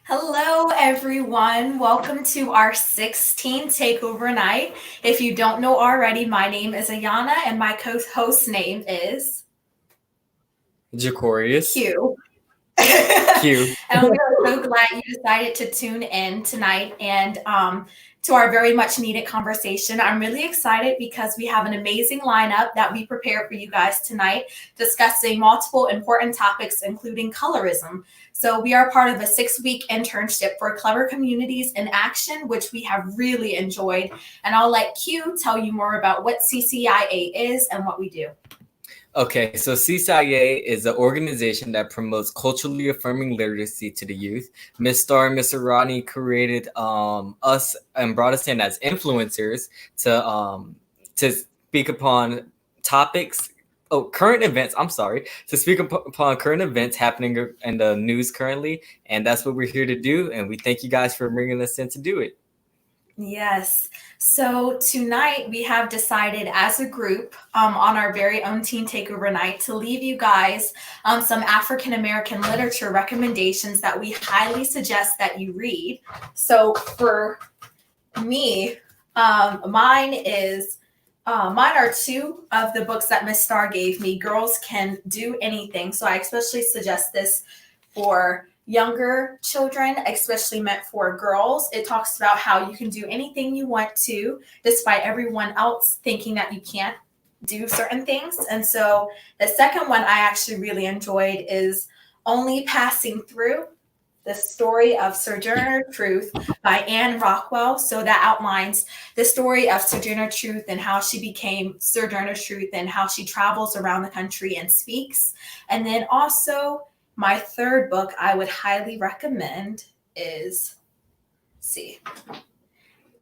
Hello, everyone. Welcome to our 16 Takeover night. If you don't know already, my name is Ayana and my co-host name is Jacorius. Q. Q. And we are so glad you decided to tune in tonight and to our very much needed conversation. I'm really excited because we have an amazing lineup that we prepared for you guys tonight, discussing multiple important topics, including colorism. So, we are part of a 6-week internship for Clever Communities in Action, which we have really enjoyed. And I'll let Q tell you more about what CCIA is and what we do. Okay, so CCIA is an organization that promotes culturally affirming literacy to the youth. Miss Star and Miss Arani created us and brought us in as influencers to speak upon topics. Oh, current events. I'm sorry, to speak upon current events happening in the news currently, and that's what we're here to do. And we thank you guys for bringing us in to do it. Yes. So tonight we have decided as a group on our very own Teen Takeover night to leave you guys some African American literature recommendations that we highly suggest that you read. So for me, mine are two of the books that Miss Star gave me. Girls Can Do Anything. So I especially suggest this for younger children, especially meant for girls. It talks about how you can do anything you want to, despite everyone else thinking that you can't do certain things. And so the second one I actually really enjoyed is Only Passing Through, the Story of Sojourner Truth by Anne Rockwell. So that outlines the story of Sojourner Truth and how she became Sojourner Truth and how she travels around the country and speaks. And then also my third book I would highly recommend is,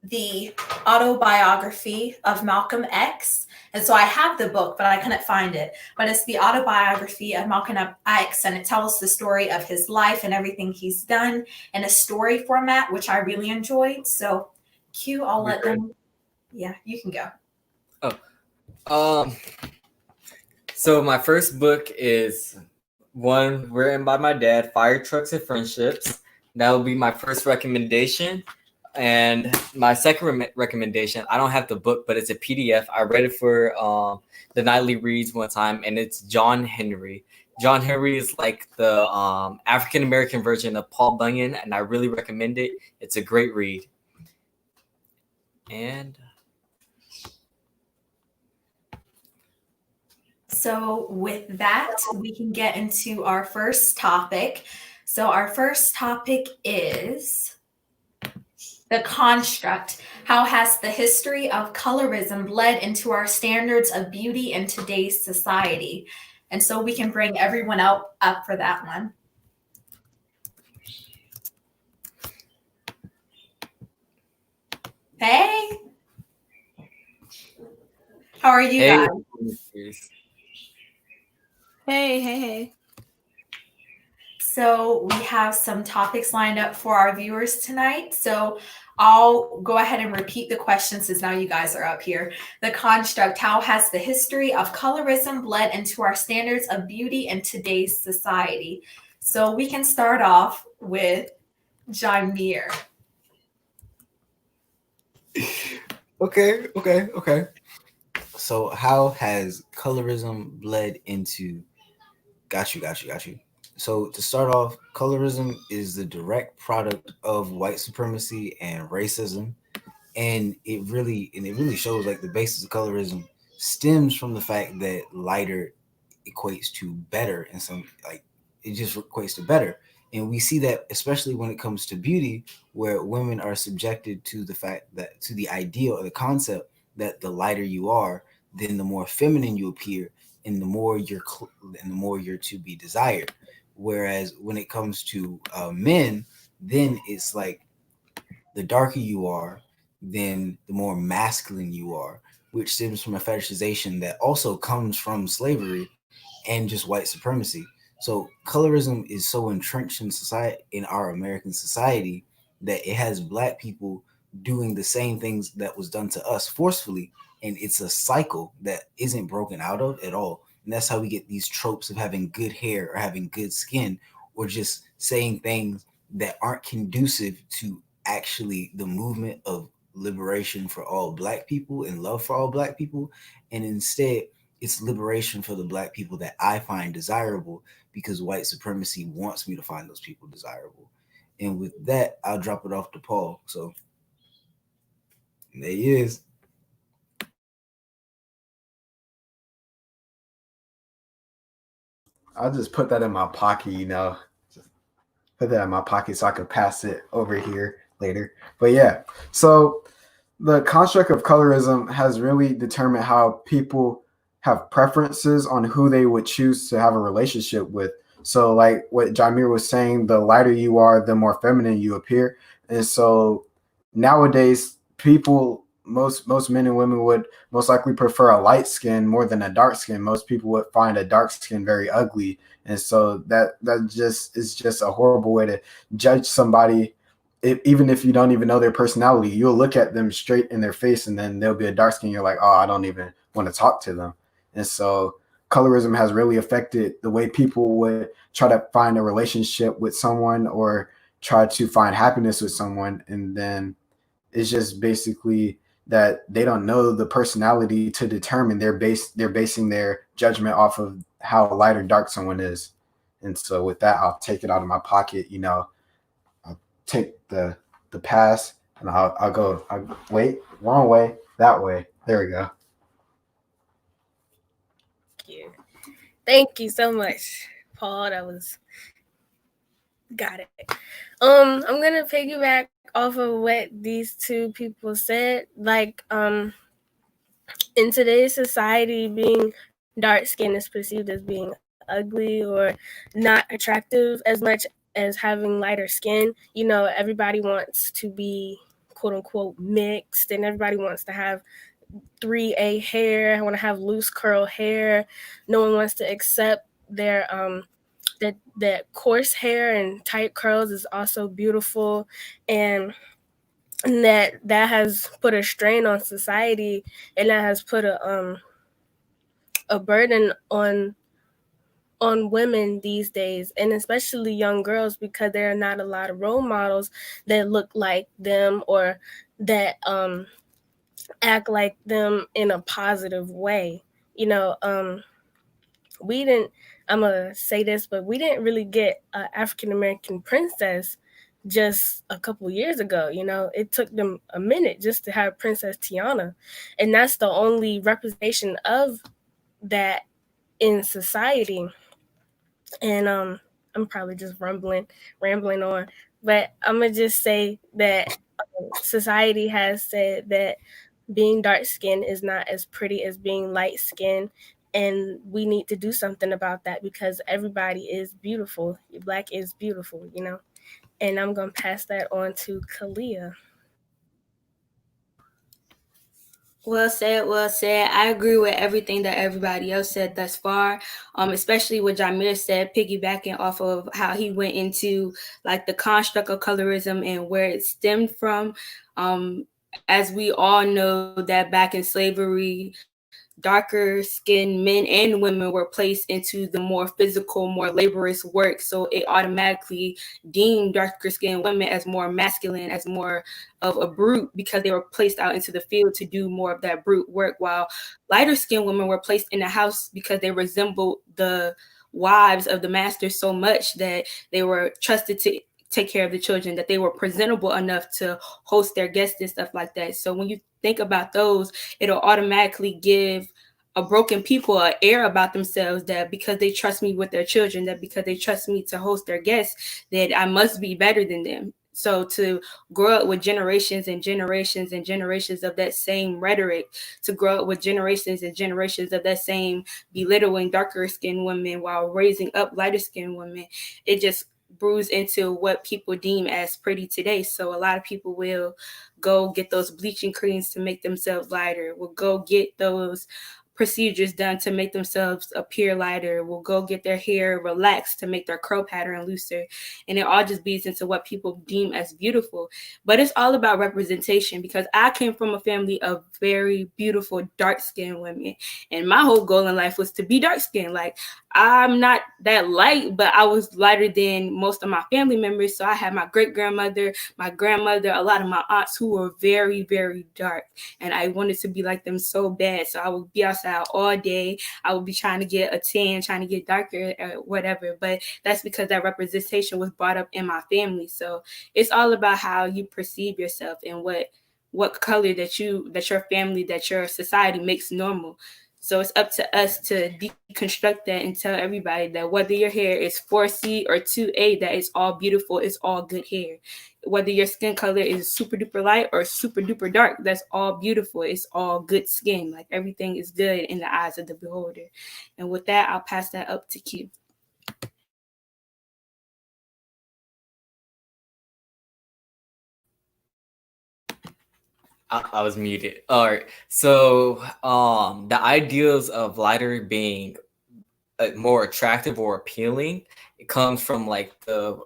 the autobiography of Malcolm X. And so I have the book, but I couldn't find it. But it's the autobiography of Malcolm X, and it tells the story of his life and everything he's done in a story format, which I really enjoyed. So, Q, I'll let them. Yeah, you can go. Um, so my first book is one written by my dad, Fire Trucks and Friendships. That will be my first recommendation. And my second recommendation, I don't have the book, but it's a PDF. I read it for the nightly reads one time, and it's John Henry. John Henry is like the African American version of Paul Bunyan, and I really recommend it. It's a great read. And so, with that, we can get into our first topic. So, our first topic is the construct. How has the history of colorism bled into our standards of beauty in today's society? And so we can bring everyone up for that one. Hey, how are you hey, guys? Hey. So we have some topics lined up for our viewers tonight. So I'll go ahead and repeat the questions since now you guys are up here. The construct: how has the history of colorism bled into our standards of beauty in today's society? So we can start off with Jameer. Okay. So how has colorism bled into got you. So to start off, colorism is the direct product of white supremacy and racism. And it really shows like the basis of colorism stems from the fact that lighter equates to better, and some like it just equates to better. And we see that especially when it comes to beauty, where women are subjected to the fact that to the idea or the concept that the lighter you are, then the more feminine you appear, and the more you're to be desired. Whereas when it comes to men, then it's like the darker you are, then the more masculine you are, which stems from a fetishization that also comes from slavery and just white supremacy. So colorism is so entrenched in society, in our American society, that it has black people doing the same things that was done to us forcefully, and it's a cycle that isn't broken out of at all. And that's how we get these tropes of having good hair or having good skin, or just saying things that aren't conducive to actually the movement of liberation for all Black people and love for all Black people. And instead, it's liberation for the Black people that I find desirable because white supremacy wants me to find those people desirable. And with that, I'll drop it off to Paul. So there he is. I'll just put that in my pocket, just put that in my pocket so I could pass it over here later. But yeah, so the construct of colorism has really determined how people have preferences on who they would choose to have a relationship with. So like what Jamir was saying, the lighter you are, the more feminine you appear. And so nowadays people, most men and women would most likely prefer a light skin more than a dark skin. Most people would find a dark skin very ugly. And so that just is just a horrible way to judge somebody. Even if you don't even know their personality, you'll look at them straight in their face and then they'll be a dark skin. You're like, oh, I don't even want to talk to them. And so colorism has really affected the way people would try to find a relationship with someone or try to find happiness with someone. And then it's just basically that they don't know the personality to determine they're basing their judgment off of how light or dark someone is. And so with that, I'll take it out of my pocket, I'll take the pass and I'll wait, wrong way, that way. There we go. Thank you so much, Paul. Got it. I'm gonna piggyback off of what these two people said. Like, in today's society, being dark skinned is perceived as being ugly or not attractive as much as having lighter skin. Everybody wants to be quote unquote mixed, and everybody wants to have 3A hair. I want to have loose curl hair. No one wants to accept their that coarse hair and tight curls is also beautiful, and that has put a strain on society, and that has put a burden on women these days, and especially young girls, because there are not a lot of role models that look like them or that act like them in a positive way. We didn't, I'm gonna say this, but we didn't really get an African American princess just a couple years ago. It took them a minute just to have Princess Tiana, and that's the only representation of that in society. And I'm probably just rambling on, but I'm gonna just say that society has said that being dark skinned is not as pretty as being light skinned, and we need to do something about that because everybody is beautiful. Black is beautiful, And I'm gonna pass that on to Kalia. Well said, well said. I agree with everything that everybody else said thus far, especially what Jamir said, piggybacking off of how he went into like the construct of colorism and where it stemmed from. As we all know that back in slavery, darker skinned men and women were placed into the more physical, more laborious work. So it automatically deemed darker skinned women as more masculine, as more of a brute, because they were placed out into the field to do more of that brute work, while lighter skinned women were placed in the house because they resembled the wives of the master so much that they were trusted to take care of the children, that they were presentable enough to host their guests and stuff like that. So when you think about those, it'll automatically give a broken people an air about themselves, that because they trust me with their children, that because they trust me to host their guests, that I must be better than them. So to grow up with generations and generations and generations of that same rhetoric, to grow up with generations and generations of that same belittling darker skinned women while raising up lighter skinned women, it just brews into what people deem as pretty today. So a lot of people will go get those bleaching creams to make themselves lighter, will go get those procedures done to make themselves appear lighter, will go get their hair relaxed to make their curl pattern looser. And it all just bleeds into what people deem as beautiful. But it's all about representation, because I came from a family of very beautiful dark-skinned women. And my whole goal in life was to be dark-skinned. Like, I'm not that light, but I was lighter than most of my family members. So I had my great-grandmother, my grandmother, a lot of my aunts who were very, very dark. And I wanted to be like them so bad. So I would be outside all day. I would be trying to get a tan, trying to get darker or whatever. But that's because that representation was brought up in my family. So it's all about how you perceive yourself and what color that your family, that your society makes normal. So it's up to us to deconstruct that and tell everybody that whether your hair is 4C or 2A, that it's all beautiful, it's all good hair. Whether your skin color is super duper light or super duper dark, that's all beautiful. It's all good skin. Like, everything is good in the eyes of the beholder. And with that, I'll pass that up to Q. I was muted. All right. So the ideals of lighter being more attractive or appealing, it comes from like the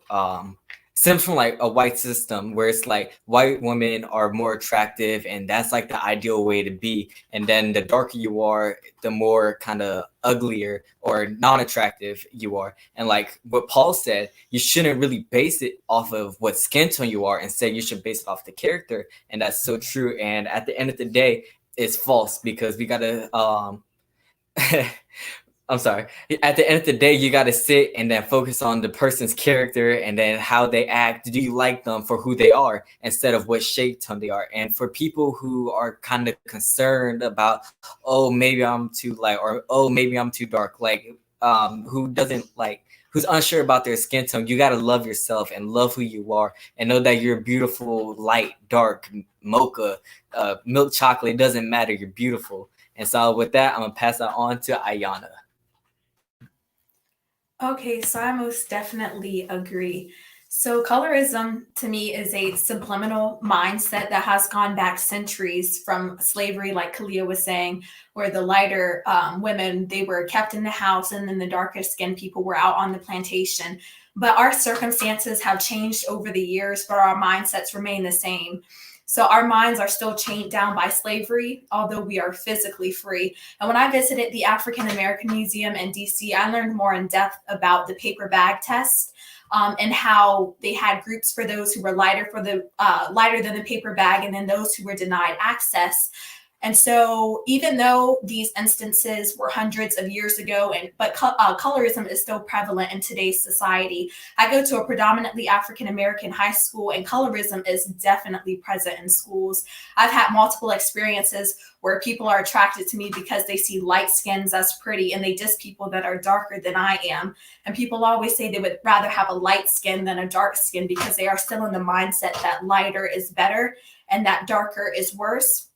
stems from like a white system where it's like white women are more attractive and that's like the ideal way to be. And then the darker you are, the more kind of uglier or non-attractive you are. And like what Paul said, you shouldn't really base it off of what skin tone you are. Instead, you should base it off the character. And that's so true. And at the end of the day, it's false, because we gotta I'm sorry. At the end of the day, you got to sit and then focus on the person's character and then how they act. Do you like them for who they are instead of what shade tone they are? And for people who are kind of concerned about, oh, maybe I'm too light, or oh, maybe I'm too dark, like who's unsure about their skin tone, you got to love yourself and love who you are and know that you're beautiful, light, dark, mocha, milk chocolate. It doesn't matter. You're beautiful. And so with that, I'm going to pass that on to Ayana. Okay, so I most definitely agree. So colorism to me is a subliminal mindset that has gone back centuries from slavery, like Kalia was saying, where the lighter women, they were kept in the house, and then the darker skinned people were out on the plantation. But our circumstances have changed over the years, but our mindsets remain the same. So our minds are still chained down by slavery, although we are physically free. And when I visited the African American Museum in DC, I learned more in depth about the paper bag test, and how they had groups for those who were lighter than the paper bag, and then those who were denied access. And so even though these instances were hundreds of years ago, but colorism is still prevalent in today's society. I go to a predominantly African-American high school, and colorism is definitely present in schools. I've had multiple experiences where people are attracted to me because they see light skins as pretty, and they diss people that are darker than I am. And people always say they would rather have a light skin than a dark skin because they are still in the mindset that lighter is better and that darker is worse.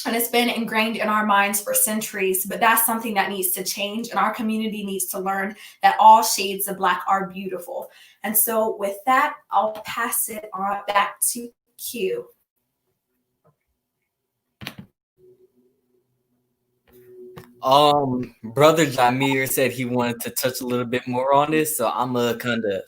And it's been ingrained in our minds for centuries, but that's something that needs to change. And our community needs to learn that all shades of Black are beautiful. And so with that, I'll pass it on back to Q. Brother Jamir said he wanted to touch a little bit more on this, so I'm gonna kind of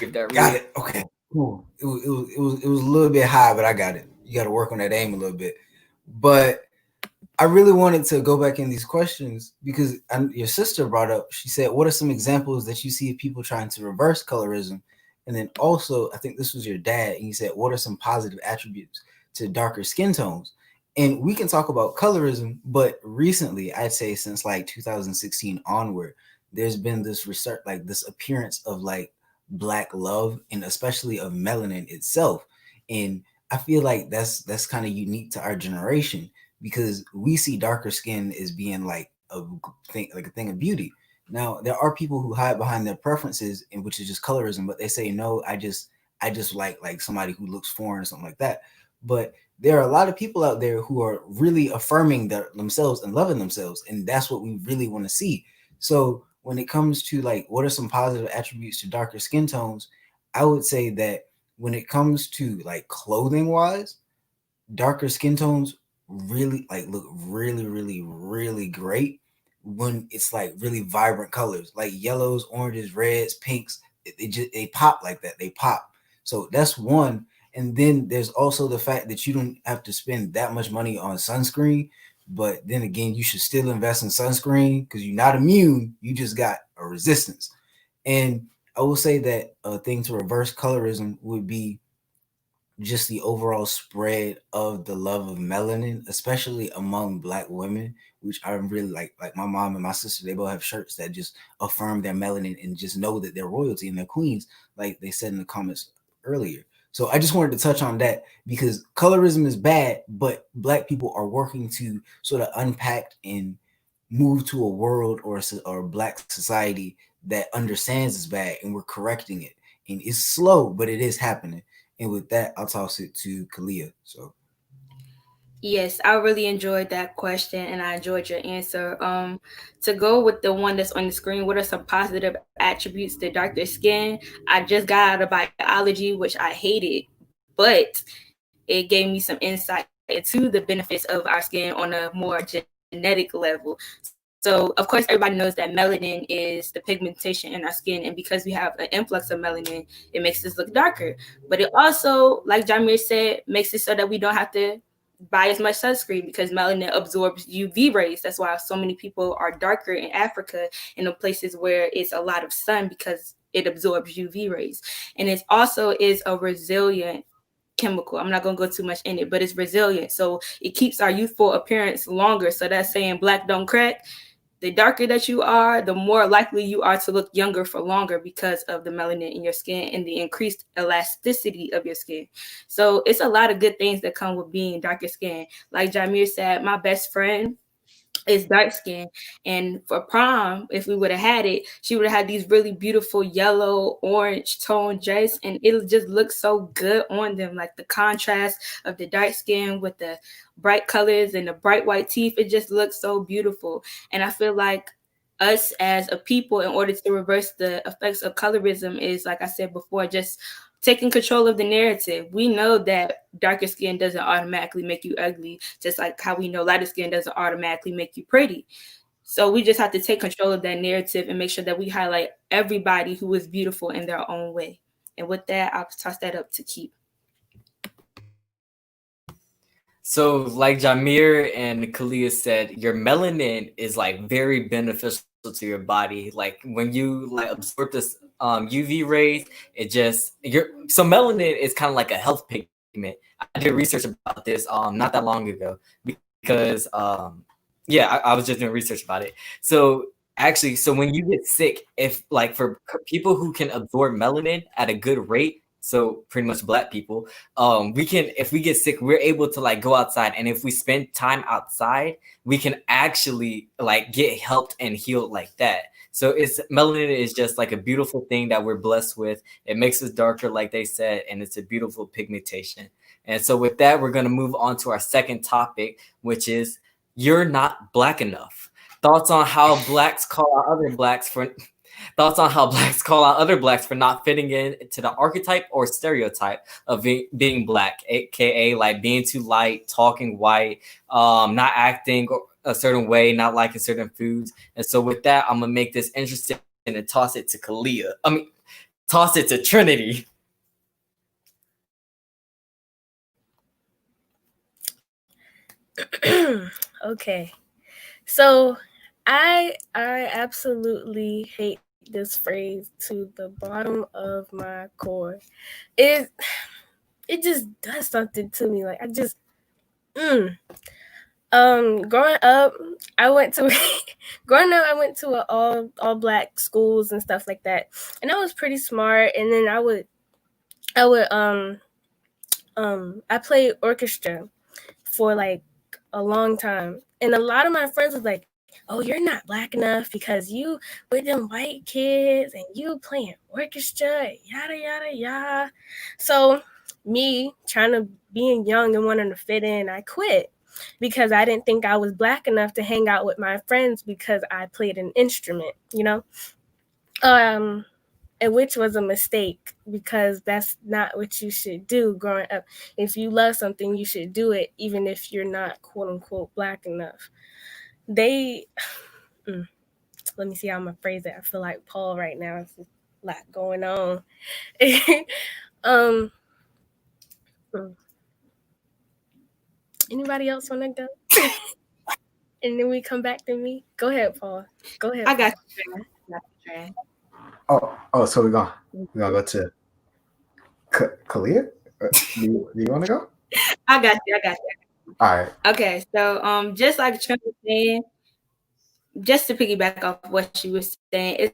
give that. Got it. Okay. Cool. It was a little bit high, but I got it. You got to work on that aim a little bit. But I really wanted to go back in these questions because your sister brought up, she said, what are some examples that you see of people trying to reverse colorism? And then also, I think this was your dad, and he said, what are some positive attributes to darker skin tones? And we can talk about colorism, but recently, I'd say since like 2016 onward, there's been this research, like this appearance of like Black love, and especially of melanin itself. And I feel like that's kind of unique to our generation because we see darker skin as being like a thing of beauty. Now there are people who hide behind their preferences, and which is just colorism, but they say no, I just like somebody who looks foreign or something like that. But there are a lot of people out there who are really affirming themselves and loving themselves, and that's what we really want to see. So when it comes to like what are some positive attributes to darker skin tones, I would say that when it comes to like clothing wise, darker skin tones really like look really, really, really great when it's like really vibrant colors, like yellows, oranges, reds, pinks. They pop like that. They pop. So that's one. And then there's also the fact that you don't have to spend that much money on sunscreen. But then again, you should still invest in sunscreen because you're not immune. You just got a resistance. And I will say that a thing to reverse colorism would be just the overall spread of the love of melanin, especially among Black women, which I really like. Like my mom and my sister, they both have shirts that just affirm their melanin and just know that they're royalty and they're queens, like they said in the comments earlier. So I just wanted to touch on that because colorism is bad, but Black people are working to sort of unpack and move to a world or Black society that understands it's bad, and we're correcting it. And it's slow, but it is happening. And with that, I'll toss it to Kalia. So Yes, I really enjoyed that question and I enjoyed your answer. To go with the one that's on the screen, what are some positive attributes to darker skin? I just got out of biology, which I hated, but it gave me some insight into the benefits of our skin on a more genetic level. So, of course, everybody knows that melanin is the pigmentation in our skin. And because we have an influx of melanin, it makes us look darker. But it also, like Jamir said, makes it so that we don't have to buy as much sunscreen because melanin absorbs UV rays. That's why so many people are darker in Africa and in places where it's a lot of sun because it absorbs UV rays. And it also is a resilient chemical. I'm not going to go too much in it, but it's resilient. So it keeps our youthful appearance longer. So that's saying black don't crack. The darker that you are, the more likely you are to look younger for longer because of the melanin in your skin and the increased elasticity of your skin. So it's a lot of good things that come with being darker skin. Like Jamir said, my best friend is dark skin, and for prom, if we would have had it, she would have had these really beautiful yellow orange tone dress, and it just looks so good on them, like the contrast of the dark skin with the bright colors and the bright white teeth. It just looks so beautiful. And I feel like us as a people, in order to reverse the effects of colorism, is, like I said before, just taking control of the narrative. We know that darker skin doesn't automatically make you ugly, just like how we know lighter skin doesn't automatically make you pretty. So we just have to take control of that narrative and make sure that we highlight everybody who is beautiful in their own way. And with that, I'll toss that up to Keith. So, like Jamir and Kalia said, your melanin is like very beneficial to your body. Like when you like absorb this UV rays, it just so melanin is kind of like a health pigment. I did research about this not that long ago because I was just doing research about it. So actually, so when you get sick, if like for people who can absorb melanin at a good rate, so pretty much Black people, we can, if we get sick, we're able to like go outside, and if we spend time outside, we can actually like get helped and healed like that. So it's melanin is just like a beautiful thing that we're blessed with. It makes us darker, like they said, and it's a beautiful pigmentation. And so with that, we're going to move on to our second topic, which is you're not Black enough. Thoughts on how Blacks call out other Blacks for not fitting in to the archetype or stereotype of being Black, aka like being too light, talking white, not acting a certain way, not liking certain foods. And so with that, I'm gonna make this interesting and toss it to Kalia. Toss it to Trinity. Okay, so I absolutely hate this phrase to the bottom of my core. It just does something to me. Like I just growing up, I went to I went to a all Black schools and stuff like that, and I was pretty smart. And then I played orchestra for like a long time, and a lot of my friends was like, "Oh, you're not Black enough because you with them white kids and you playing orchestra, yada yada yada." So me being young and wanting to fit in, I quit because I didn't think I was Black enough to hang out with my friends because I played an instrument, you know. and which was a mistake because that's not what you should do growing up. If you love something, you should do it, even if you're not quote unquote Black enough. They, let me see how I'm gonna phrase it. I feel like Paul right now. It's a lot going on. um, Anybody else want to go? And then we come back to me. Go ahead, Paul. Go ahead. I got Paul. you. So we're gonna go to Kalia. Do you want to go? I got you. All right. Okay, so just like Trent was saying, just to piggyback off what she was saying,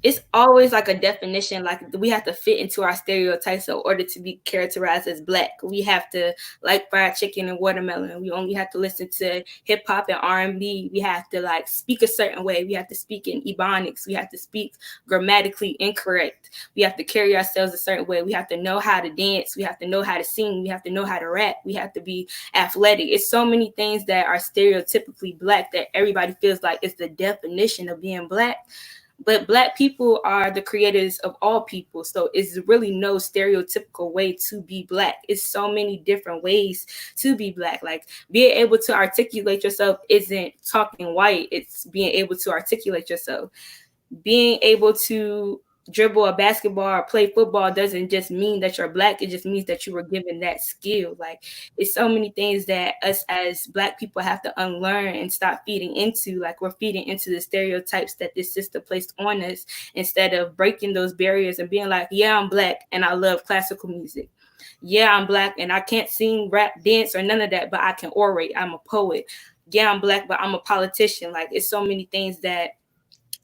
it's always like a definition, like we have to fit into our stereotypes in order to be characterized as Black. We have to like fried chicken and watermelon. We only have to listen to hip hop and R&B. We have to like speak a certain way. We have to speak in Ebonics. We have to speak grammatically incorrect. We have to carry ourselves a certain way. We have to know how to dance. We have to know how to sing. We have to know how to rap. We have to be athletic. It's so many things that are stereotypically Black that everybody feels like it's the definition of being Black. But Black people are the creators of all people. So it's really no stereotypical way to be Black. It's so many different ways to be Black. Like being able to articulate yourself isn't talking white. It's being able to articulate yourself. Being able to dribble a basketball or play football doesn't just mean that you're Black. It just means that you were given that skill. Like it's so many things that us as Black people have to unlearn and stop feeding into. Like we're feeding into the stereotypes that this system placed on us instead of breaking those barriers and being like, yeah, I'm Black and I love classical music. Yeah, I'm Black and I can't sing, rap, dance, or none of that, but I can orate. I'm a poet. Yeah, I'm Black, but I'm a politician. Like it's so many things that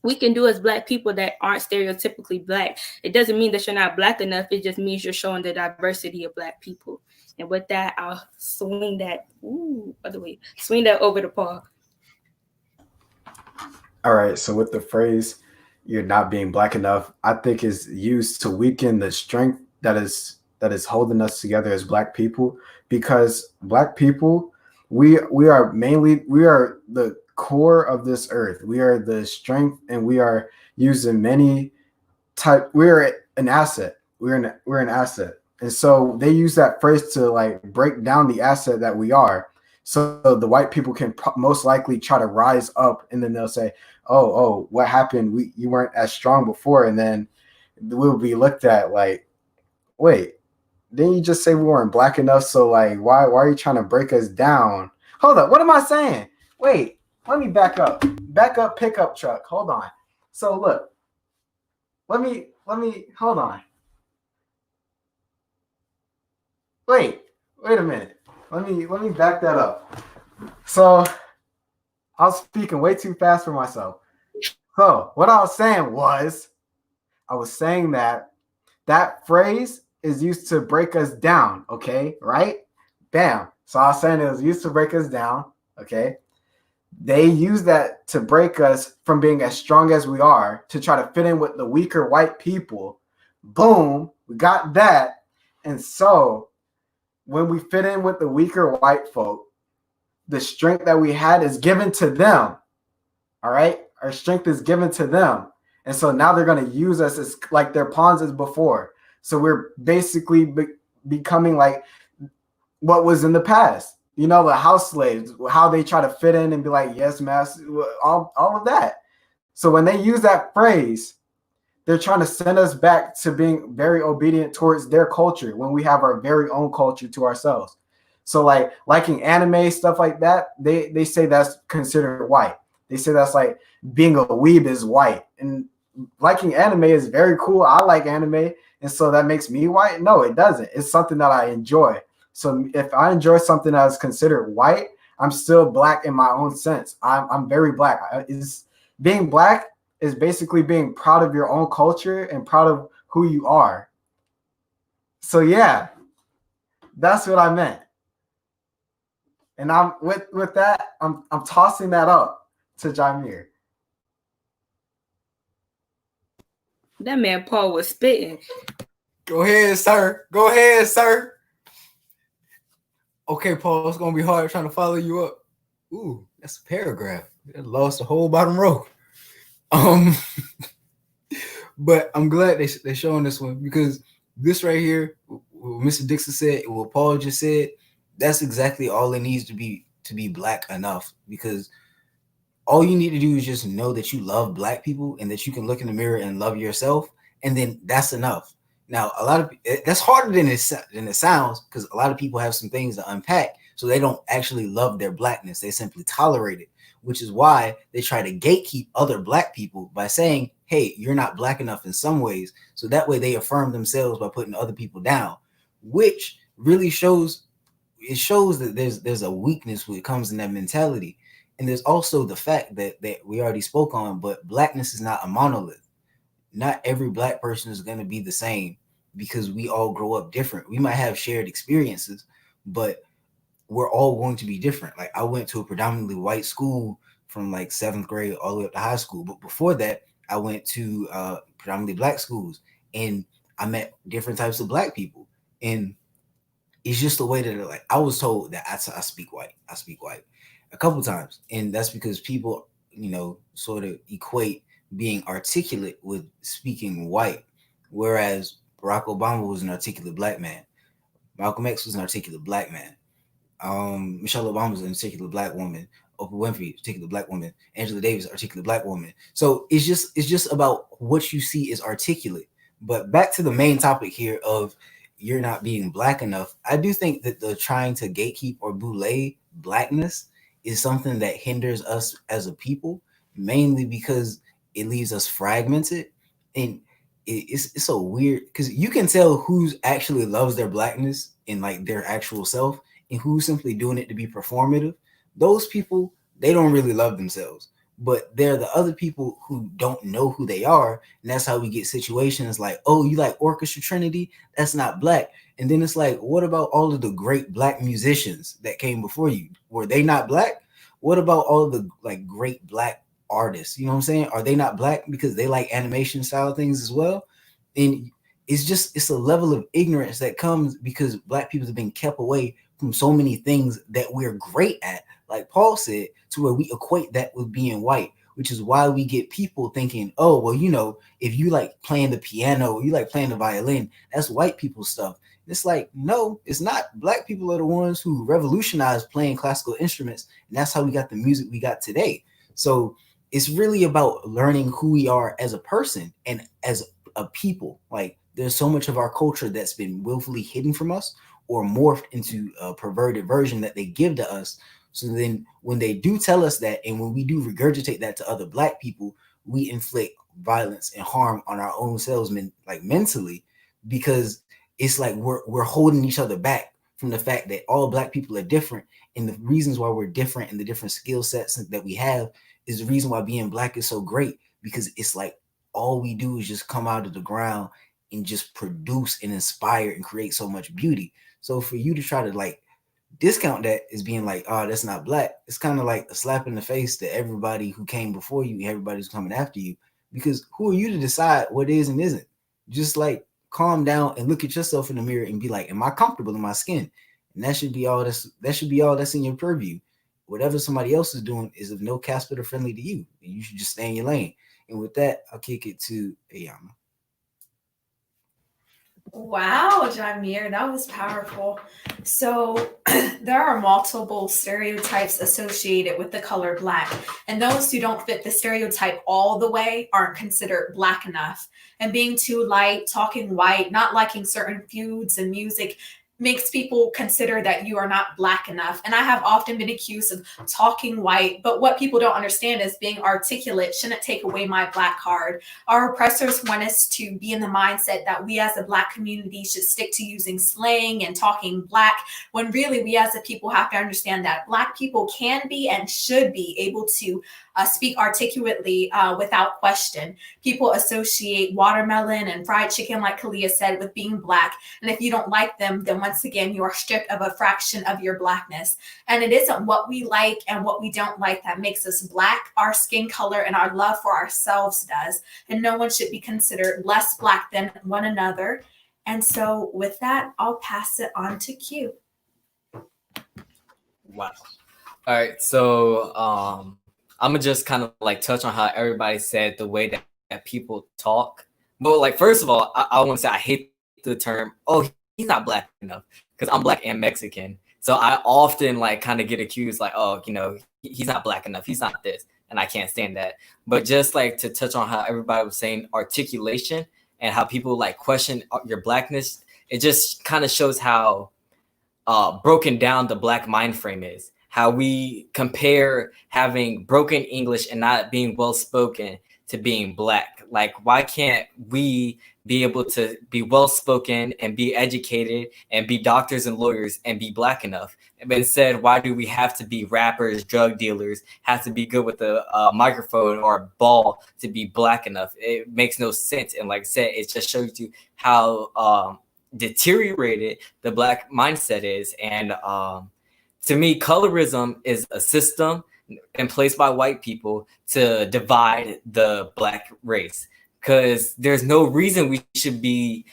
we can do as Black people that aren't stereotypically Black. It doesn't mean that you're not Black enough. It just means you're showing the diversity of Black people. And with that, I'll swing that over to Paul. All right. So with the phrase, you're not being Black enough, I think is used to weaken the strength that is holding us together as Black people, because Black people, we are the core of this earth. We are the strength, and we are using we're an asset. We're an asset. And so they use that phrase to like break down the asset that we are. So the white people can most likely try to rise up, and then they'll say, oh, what happened? You weren't as strong before. And then we'll be looked at like, wait, didn't you just say we weren't Black enough? So like, why are you trying to break us down? Hold up. What am I saying? Wait. Let me back up pickup truck. Hold on. So look, let me hold on. Wait a minute. Let me back that up. So I was speaking way too fast for myself. So what I was saying that phrase is used to break us down. Okay. Right. Bam. So I was saying it was used to break us down. Okay. They use that to break us from being as strong as we are, to try to fit in with the weaker white people. Boom, we got that. And so when we fit in with the weaker white folk, the strength that we had is given to them. All right? Our strength is given to them. And so now they're going to use us as like their pawns as before. So we're basically becoming like what was in the past. You know, the house slaves, how they try to fit in and be like, yes, master, all of that. So when they use that phrase, they're trying to send us back to being very obedient towards their culture when we have our very own culture to ourselves. So like liking anime, stuff like that, they say that's considered white. They say that's like being a weeb is white. And liking anime is very cool. I like anime. And so that makes me white? No, it doesn't. It's something that I enjoy. So if I enjoy something that is considered white, I'm still Black in my own sense. I'm very Black. Being Black is basically being proud of your own culture and proud of who you are. So yeah, that's what I meant. And I'm with that, I'm tossing that up to Jameer. That man Paul was spitting. Go ahead, sir. Okay, Paul, it's gonna be hard trying to follow you up. Ooh, that's a paragraph. It lost the whole bottom row. But I'm glad they're showing this one, because this right here, what Mr. Dixon said, what Paul just said, that's exactly all it needs to be black enough. Because all you need to do is just know that you love black people and that you can look in the mirror and love yourself, and then that's enough. Now, a lot of that's harder than it sounds, because a lot of people have some things to unpack, so they don't actually love their blackness. They simply tolerate it, which is why they try to gatekeep other black people by saying, "Hey, you're not black enough in some ways," so that way they affirm themselves by putting other people down, which really shows that there's a weakness when it comes in that mentality. And there's also the fact that we already spoke on, but blackness is not a monolith. Not every black person is going to be the same, because we all grow up different. We might have shared experiences, but we're all going to be different. Like, I went to a predominantly white school from like 7th grade all the way up to high school, but before that I went to predominantly black schools, and I met different types of black people. And it's just the way that, like, I was told that I speak white. I speak white a couple times, and that's because people, sort of equate being articulate with speaking white, whereas Barack Obama was an articulate black man. Malcolm X was an articulate black man. Michelle Obama was an articulate black woman. Oprah Winfrey, articulate black woman. Angela Davis, articulate black woman. So it's just about what you see is articulate. But back to the main topic here of you're not being black enough. I do think that the trying to gatekeep or boule blackness is something that hinders us as a people, mainly because it leaves us fragmented. And it's so weird, because you can tell who's actually loves their blackness in like their actual self, and who's simply doing it to be performative. Those people, they don't really love themselves. But they're the other people who don't know who they are. And that's how we get situations like, oh, you like Orchestra Trinity? That's not black. And then it's like, what about all of the great black musicians that came before you? Were they not black? What about all of the like great black artists? You know what I'm saying? Are they not black because they like animation style things as well? And it's a level of ignorance that comes because black people have been kept away from so many things that we're great at, like Paul said, to where we equate that with being white, which is why we get people thinking, oh, well, if you like playing the piano or you like playing the violin, that's white people stuff. It's like, no, it's not. Black people are the ones who revolutionized playing classical instruments, and that's how we got the music we got today. So it's really about learning who we are as a person and as a people. Like, there's so much of our culture that's been willfully hidden from us or morphed into a perverted version that they give to us. So then when they do tell us that, and when we do regurgitate that to other black people, we inflict violence and harm on our own selves, mentally, because it's like we're holding each other back from the fact that all black people are different. And the reasons why we're different and the different skill sets that we have is the reason why being black is so great, because it's like all we do is just come out of the ground and just produce and inspire and create so much beauty. So for you to try to like discount that as being like, oh, that's not black, it's kind of like a slap in the face to everybody who came before you and everybody who's coming after you, because who are you to decide what is and isn't? Just like calm down and look at yourself in the mirror and be like, am I comfortable in my skin? And that should be all that's in your purview. Whatever somebody else is doing is of no cast or friendly to you, and you should just stay in your lane. And with that, I'll kick it to Ayama. Wow, Jamir, that was powerful. So there are multiple stereotypes associated with the color black, and those who don't fit the stereotype all the way aren't considered black enough. And being too light, talking white, not liking certain foods and music makes people consider that you are not black enough. And I have often been accused of talking white, but what people don't understand is being articulate shouldn't take away my black card. Our oppressors want us to be in the mindset that we as a black community should stick to using slang and talking black, when really we as a people have to understand that black people can be and should be able to speak articulately without question. People associate watermelon and fried chicken, like Kalia said, with being black. And if you don't like them, then once again, you are stripped of a fraction of your blackness. And it isn't what we like and what we don't like that makes us black. Our skin color and our love for ourselves does. And no one should be considered less black than one another. And so with that, I'll pass it on to Q. Wow. All right. So I'm gonna just kind of like touch on how everybody said the way that people talk. But like, first of all, I want to say I hate the term, oh, he's not black enough, because I'm black and Mexican. So I often like kind of get accused like, oh, he's not black enough. He's not this. And I can't stand that. But just like to touch on how everybody was saying articulation and how people like question your blackness, it just kind of shows how broken down the black mind frame is. How we compare having broken English and not being well spoken to being black. Like, why can't we be able to be well spoken and be educated and be doctors and lawyers and be black enough? But instead, why do we have to be rappers, drug dealers, have to be good with a microphone or a ball to be black enough? It makes no sense. And like I said, it just shows you how deteriorated the black mindset is. And to me, colorism is a system in place by white people to divide the black race, because there's no reason we should be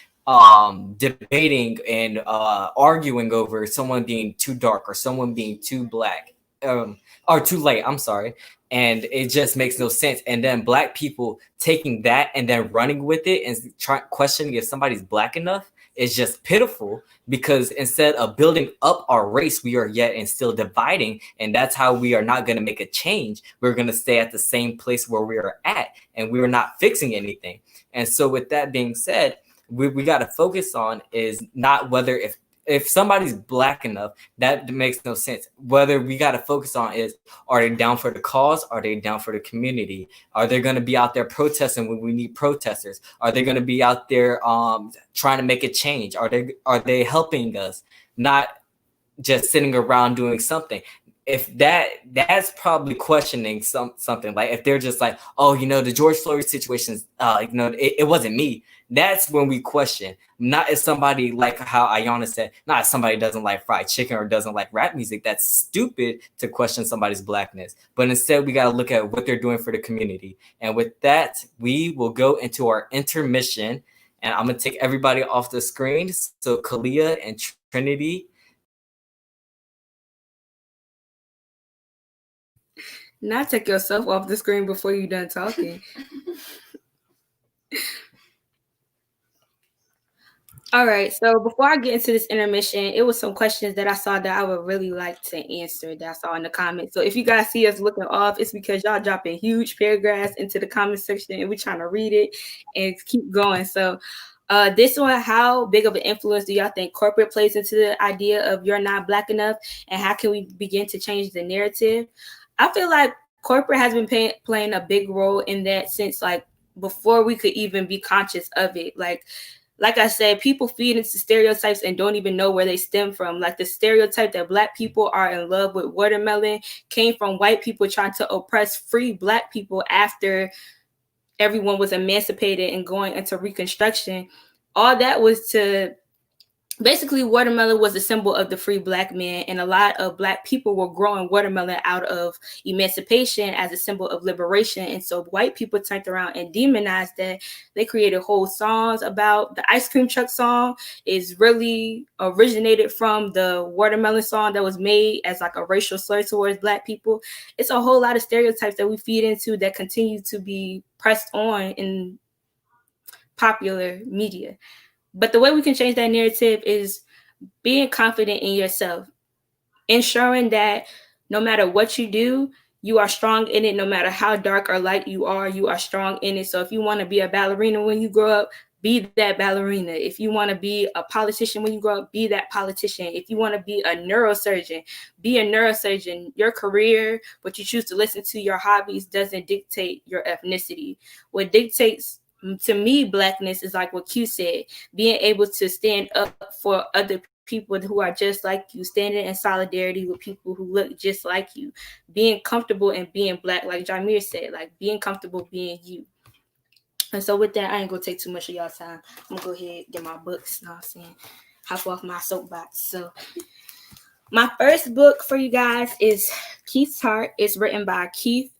debating and arguing over someone being too dark or someone being too black or too light. I'm sorry. And it just makes no sense. And then black people taking that and then running with it and questioning if somebody's black enough is just pitiful, because instead of building up our race, we are yet and still dividing. And that's how we are not going to make a change. We're going to stay at the same place where we are at, and we're not fixing anything. And so with that being said, we got to focus on is not whether if somebody's black enough, that makes no sense. Whether we got to focus on is, are they down for the cause? Are they down for the community? Are they going to be out there protesting when we need protesters? Are they going to be out there trying to make a change? Are they helping us, not just sitting around doing something? If that's probably questioning something. Like if they're just like, oh, the George Floyd situation, it wasn't me. That's when we question. Not as somebody like how Ayana said, not as somebody doesn't like fried chicken or doesn't like rap music. That's stupid to question somebody's blackness. But instead, we got to look at what they're doing for the community. And with that, we will go into our intermission. And I'm going to take everybody off the screen. So Kalia and Trinity. Not take yourself off the screen before you're done talking. All right, so before I get into this intermission, it was some questions that I saw that I would really like to answer that I saw in the comments. So if you guys see us looking off, it's because y'all dropping huge paragraphs into the comment section and we're trying to read it and keep going. So this one, how big of an influence do y'all think corporate plays into the idea of you're not black enough, and how can we begin to change the narrative? I feel like corporate has been playing a big role in that since like before we could even be conscious of it. Like I said, people feed into stereotypes and don't even know where they stem from. Like the stereotype that black people are in love with watermelon came from white people trying to oppress free black people after everyone was emancipated and going into Reconstruction. All that was to basically, watermelon was a symbol of the free black man, and a lot of black people were growing watermelon out of emancipation as a symbol of liberation. And so white people turned around and demonized that. They created whole songs about the ice cream truck song is really originated from the watermelon song that was made as like a racial slur towards black people. It's a whole lot of stereotypes that we feed into that continue to be pressed on in popular media. But the way we can change that narrative is being confident in yourself, ensuring that no matter what you do, you are strong in it. No matter how dark or light you are strong in it. So if you want to be a ballerina when you grow up, be that ballerina. If you want to be a politician when you grow up, be that politician. If you want to be a neurosurgeon, be a neurosurgeon. Your career, what you choose to listen to, your hobbies doesn't dictate your ethnicity. What dictates to me blackness is like what Q said, being able to stand up for other people who are just like you, standing in solidarity with people who look just like you, being comfortable and being black, like Jamir said, like being comfortable being you. And so with that, I ain't gonna take too much of y'all time. I'm gonna go ahead and get my books, you know what I'm saying, hop off my soapbox. So my first book for you guys is Keith's Heart. It's written by Keith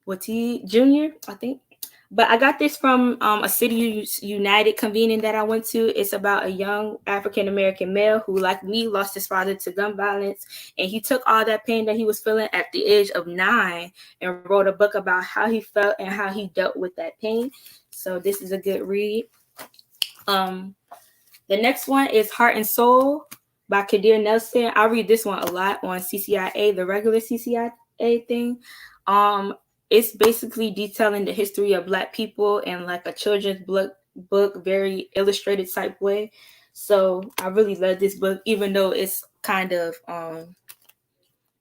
Wati Jr., I think. But I got this from a City United convening that I went to. It's about a young African American male who, like me, lost his father to gun violence. And he took all that pain that he was feeling at the age of 9 and wrote a book about how he felt and how he dealt with that pain. So this is a good read. The next one is Heart and Soul by Kadir Nelson. I read this one a lot on CCIA, the regular CCIA thing. It's basically detailing the history of Black people in like a children's book, very illustrated type way. So I really love this book, even though it's kind of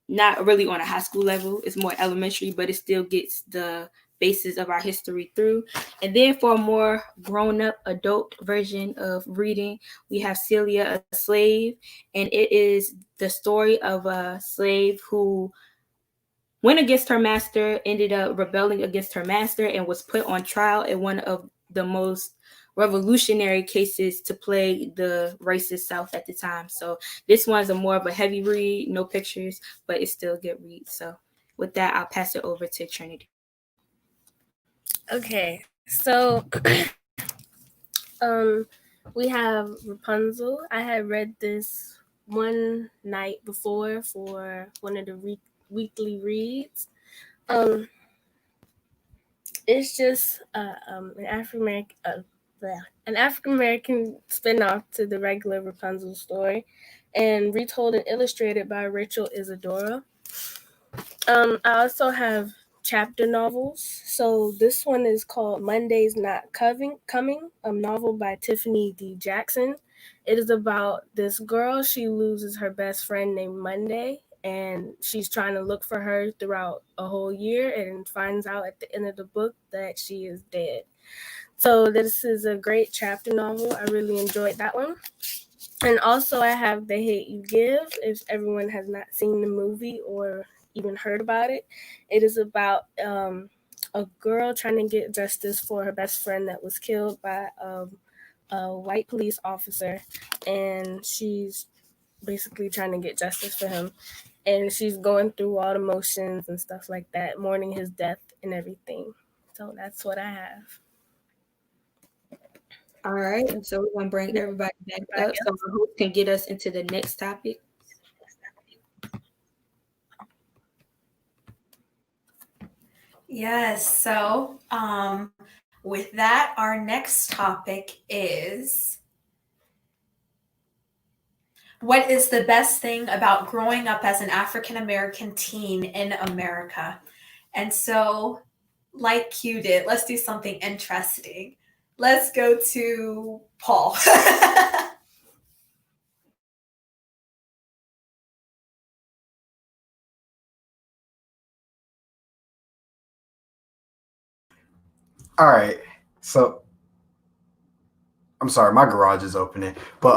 not really on a high school level. It's more elementary, but it still gets the basis of our history through. And then for a more grown-up adult version of reading, we have Celia, a Slave, and it is the story of a slave who went against her master, ended up rebelling against her master, and was put on trial in one of the most revolutionary cases to plague the racist South at the time. So this one's a more of a heavy read, no pictures, but it's still a good read. So with that, I'll pass it over to Trinity. Okay, so we have Rapunzel. I had read this one night before for one of the weekly reads. It's just an African American spinoff to the regular Rapunzel story, and retold and illustrated by Rachel Isadora. I also have chapter novels. So this one is called Monday's Not Coming, a novel by Tiffany D. Jackson. It is about this girl. She loses her best friend named Monday, and she's trying to look for her throughout a whole year and finds out at the end of the book that she is dead. So this is a great chapter novel. I really enjoyed that one. And also I have The Hate You Give, if everyone has not seen the movie or even heard about it. It is about a girl trying to get justice for her best friend that was killed by a white police officer, and she's basically trying to get justice for him, and she's going through all the motions and stuff like that, mourning his death and everything. So that's what I have. All right, and so we're going to bring everybody back up so our host can get us into the next topic. Yes, so with that, our next topic is, what is the best thing about growing up as an African American teen in America? And so, like you did, let's do something interesting. Let's go to Paul. All right. So I'm sorry, my garage is opening. But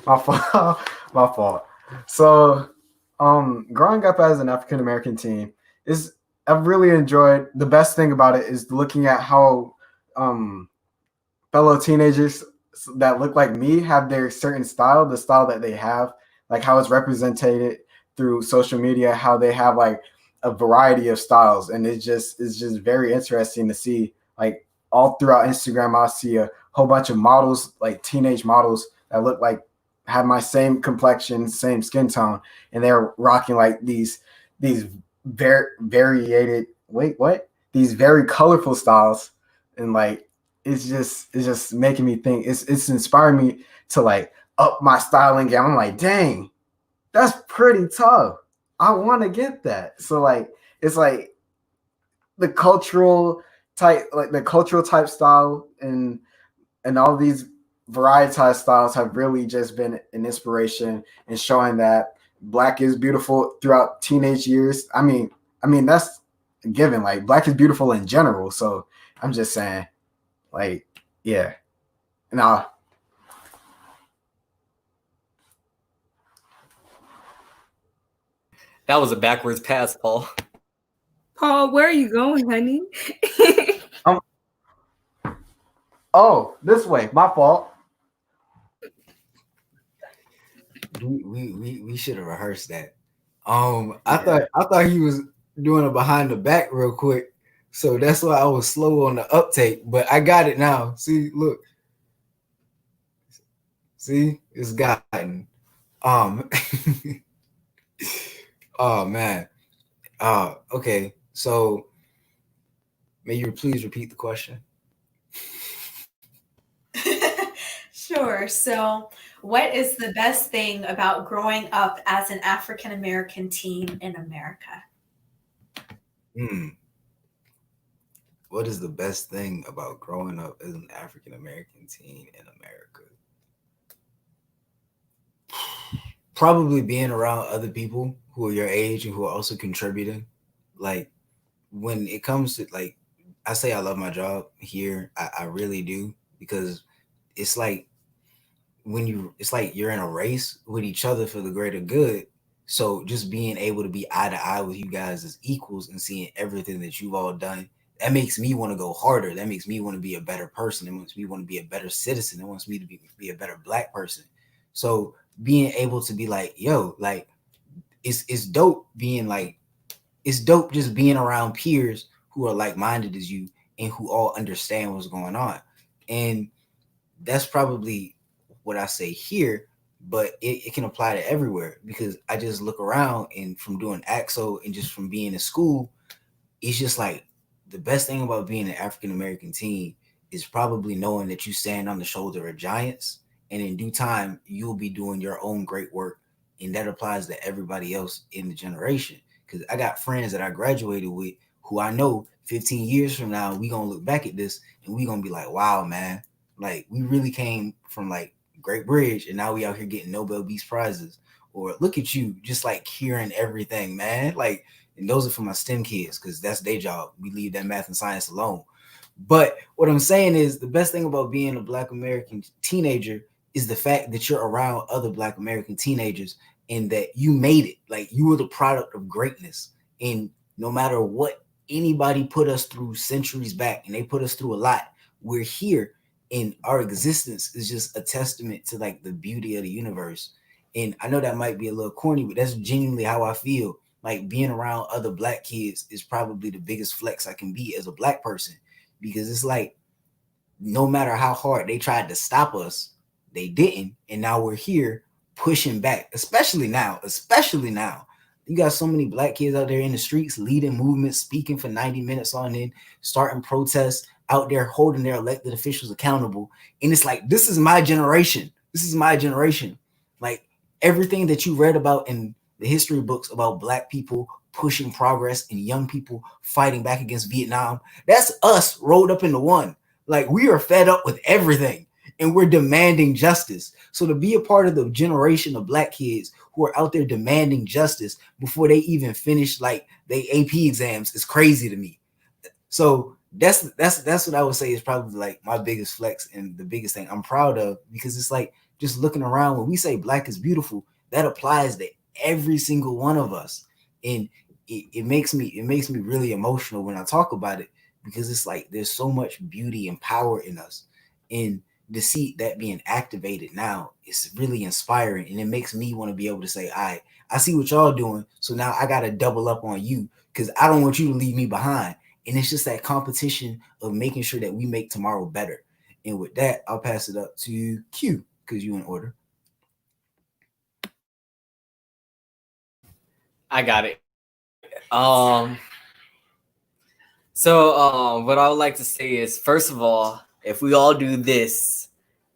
my fault. So growing up as an African American teen is, I've really enjoyed. The best thing about it is looking at how fellow teenagers that look like me have their certain style, the style that they have, like how it's represented through social media, how they have like a variety of styles, and it's just very interesting to see. Like all throughout Instagram, I'll see a whole bunch of models, like teenage models that look like have my same complexion, same skin tone, and they're rocking like these very these very colorful styles, and like it's just making me think. It's inspiring me to like up my styling game. I'm like, dang, that's pretty tough. I want to get that. So like it's like the cultural type style and all these varietized styles have really just been an inspiration in showing that Black is beautiful throughout teenage years. I mean that's a given. Like Black is beautiful in general. So I'm just saying, like, yeah. Now That was a backwards pass, Paul. Paul, where are you going, honey? Oh, this way. My fault. We should have rehearsed that. I thought he was doing a behind the back real quick. So that's why I was slow on the uptake, but I got it now. See, look. See, it's gotten. Um oh man. Okay. So may you please repeat the question? Sure. So, what is the best thing about growing up as an African American teen in America? What is the best thing about growing up as an African American teen in America? Probably being around other people who are your age and who are also contributing. Like when it comes to like, I say I love my job here. I really do, because it's like it's like you're in a race with each other for the greater good. So just being able to be eye to eye with you guys as equals and seeing everything that you've all done, that makes me want to go harder. That makes me want to be a better person. It makes me want to be a better citizen. It wants me to be a better Black person. So being able to be like, yo, like it's dope being like, it's dope just being around peers who are like-minded as you and who all understand what's going on. And that's probably what I say here, but it can apply to everywhere, because I just look around and from doing AXO and just from being in school, it's just like the best thing about being an African American teen is probably knowing that you stand on the shoulder of giants, and in due time you'll be doing your own great work. And that applies to everybody else in the generation, because I got friends that I graduated with who I know 15 years from now we gonna look back at this and we gonna be like, wow, man, like we really came from like Great Bridge and now we out here getting Nobel Peace Prizes. Or look at you just like hearing everything, man. Like, and those are for my STEM kids, because that's their job. We leave that math and science alone. But what I'm saying is the best thing about being a Black American teenager is the fact that you're around other Black American teenagers and that you made it. Like, you were the product of greatness. And no matter what anybody put us through centuries back, and they put us through a lot, we're here, and our existence is just a testament to like the beauty of the universe. And I know that might be a little corny, but that's genuinely how I feel. Like, being around other Black kids is probably the biggest flex I can be as a Black person, because it's like, no matter how hard they tried to stop us, they didn't. And now we're here pushing back, especially now. You got so many Black kids out there in the streets, leading movements, speaking for 90 minutes on end, starting protests, out there holding their elected officials accountable. And it's like, this is my generation. Like, everything that you read about in the history books about Black people pushing progress and young people fighting back against Vietnam, that's us rolled up into one. Like, we are fed up with everything and we're demanding justice. So to be a part of the generation of Black kids who are out there demanding justice before they even finish like their AP exams is crazy to me. So that's what I would say is probably like my biggest flex and the biggest thing I'm proud of, because it's like, just looking around, when we say Black is beautiful, that applies to every single one of us. And it makes me really emotional when I talk about it, because it's like there's so much beauty and power in us. And to see that being activated now, it's really inspiring. And it makes me want to be able to say, all right, I see what y'all doing, so now I got to double up on you, because I don't want you to leave me behind. And it's just that competition of making sure that we make tomorrow better. And with that, I'll pass it up to Q, because you in order. I got it. So what I would like to say is, first of all, if we all do this,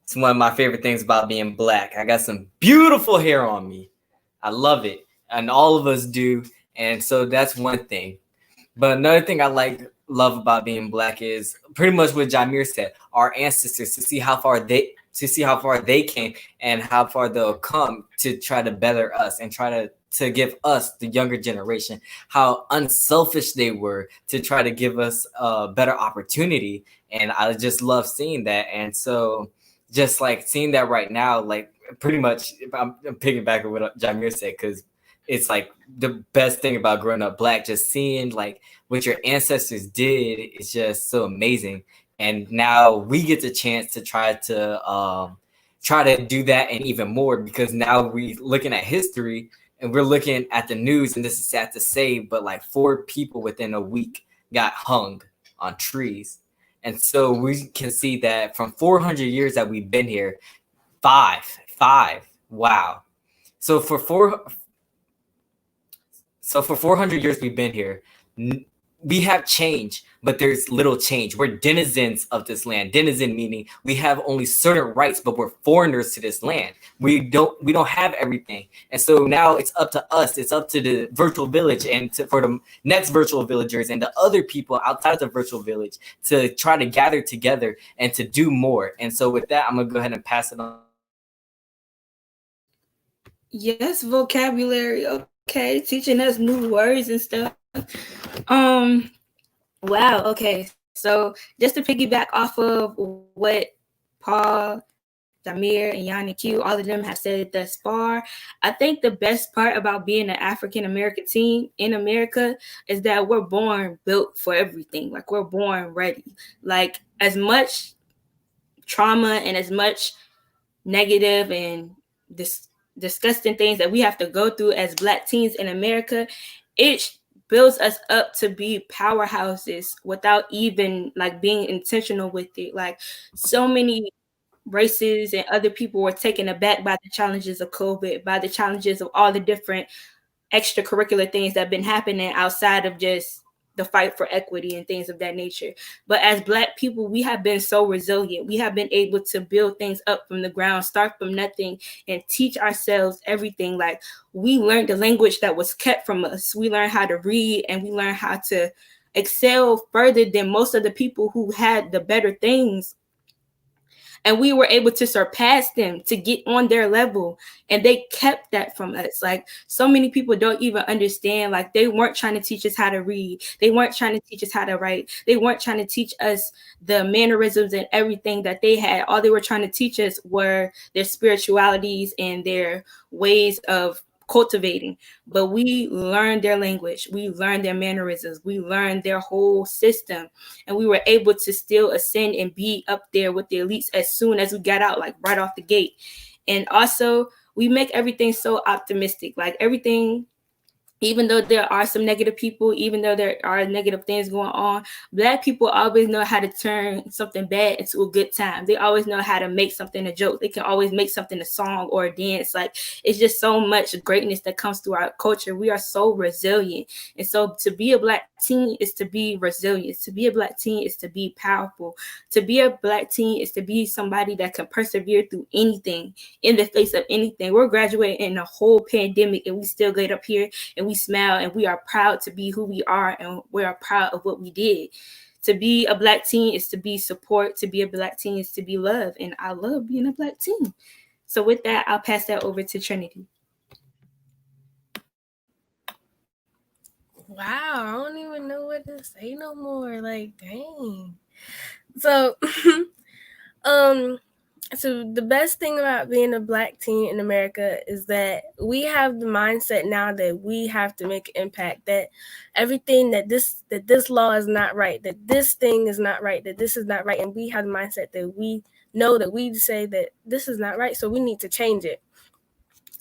it's one of my favorite things about being Black. I got some beautiful hair on me. I love it. And all of us do. And so that's one thing. But another thing I love about being Black is pretty much what Jameer said, our ancestors, to see how far they came and how far they'll come to try to better us and try to give us, the younger generation, how unselfish they were to try to give us a better opportunity. And I just love seeing that. And so just like seeing that right now, like pretty much I'm piggybacking what Jameer said, because it's like the best thing about growing up Black, just seeing like what your ancestors did is just so amazing. And now we get the chance to try to do that and even more, because now we looking at history and we're looking at the news, and this is sad to say, but like 4 people within a week got hung on trees. And so we can see that from 400 years that we've been here, five, wow. So for 400 years we've been here, we have change, but there's little change. We're denizens of this land. Denizen meaning we have only certain rights, but we're foreigners to this land. We don't have everything. And so now it's up to us. It's up to the virtual village and for the next virtual villagers and the other people outside the virtual village to try to gather together and to do more. And so with that, I'm gonna go ahead and pass it on. Yes, vocabulary. Okay, teaching us new words and stuff. Wow. Okay. So just to piggyback off of what Paul, Damir, and Yan and Q, all of them have said thus far, I think the best part about being an African American teen in America is that we're born built for everything. Like we're born ready. Like as much trauma and as much negative and disgusting things that we have to go through as Black teens in America, it builds us up to be powerhouses without even like being intentional with it. Like so many races and other people were taken aback by the challenges of COVID, by the challenges of all the different extracurricular things that have been happening outside of just the fight for equity and things of that nature. But as Black people, we have been so resilient. We have been able to build things up from the ground, start from nothing, and teach ourselves everything. Like we learned the language that was kept from us. We learned how to read and we learned how to excel further than most of the people who had the better things. And we were able to surpass them to get on their level. And they kept that from us. Like so many people don't even understand, like they weren't trying to teach us how to read. They weren't trying to teach us how to write. They weren't trying to teach us the mannerisms and everything that they had. All they were trying to teach us were their spiritualities and their ways of cultivating. But we learned their language, we learned their mannerisms, we learned their whole system, and we were able to still ascend and be up there with the elites as soon as we got out, like right off the gate. And also we make everything so optimistic, like everything, even though there are some negative people, even though there are negative things going on, Black people always know how to turn something bad into a good time. They always know how to make something a joke. They can always make something a song or a dance. Like it's just so much greatness that comes through our culture. We are so resilient. And so to be a Black teen is to be resilient. To be a Black teen is to be powerful. To be a Black teen is to be somebody that can persevere through anything, in the face of anything. We're graduating in a whole pandemic and we still get up here and we smile and we are proud to be who we are and we are proud of what we did. To be a Black teen is to be support. To be a Black teen is to be love. And I love being a Black teen. So with that, I'll pass that over to Trinity. Wow, I don't even know what to say no more. Like, dang. So, so the best thing about being a Black teen in America is that we have the mindset now that we have to make an impact, that everything that this law is not right, that this thing is not right, that this is not right. And we have the mindset that we know that we say that this is not right, so we need to change it.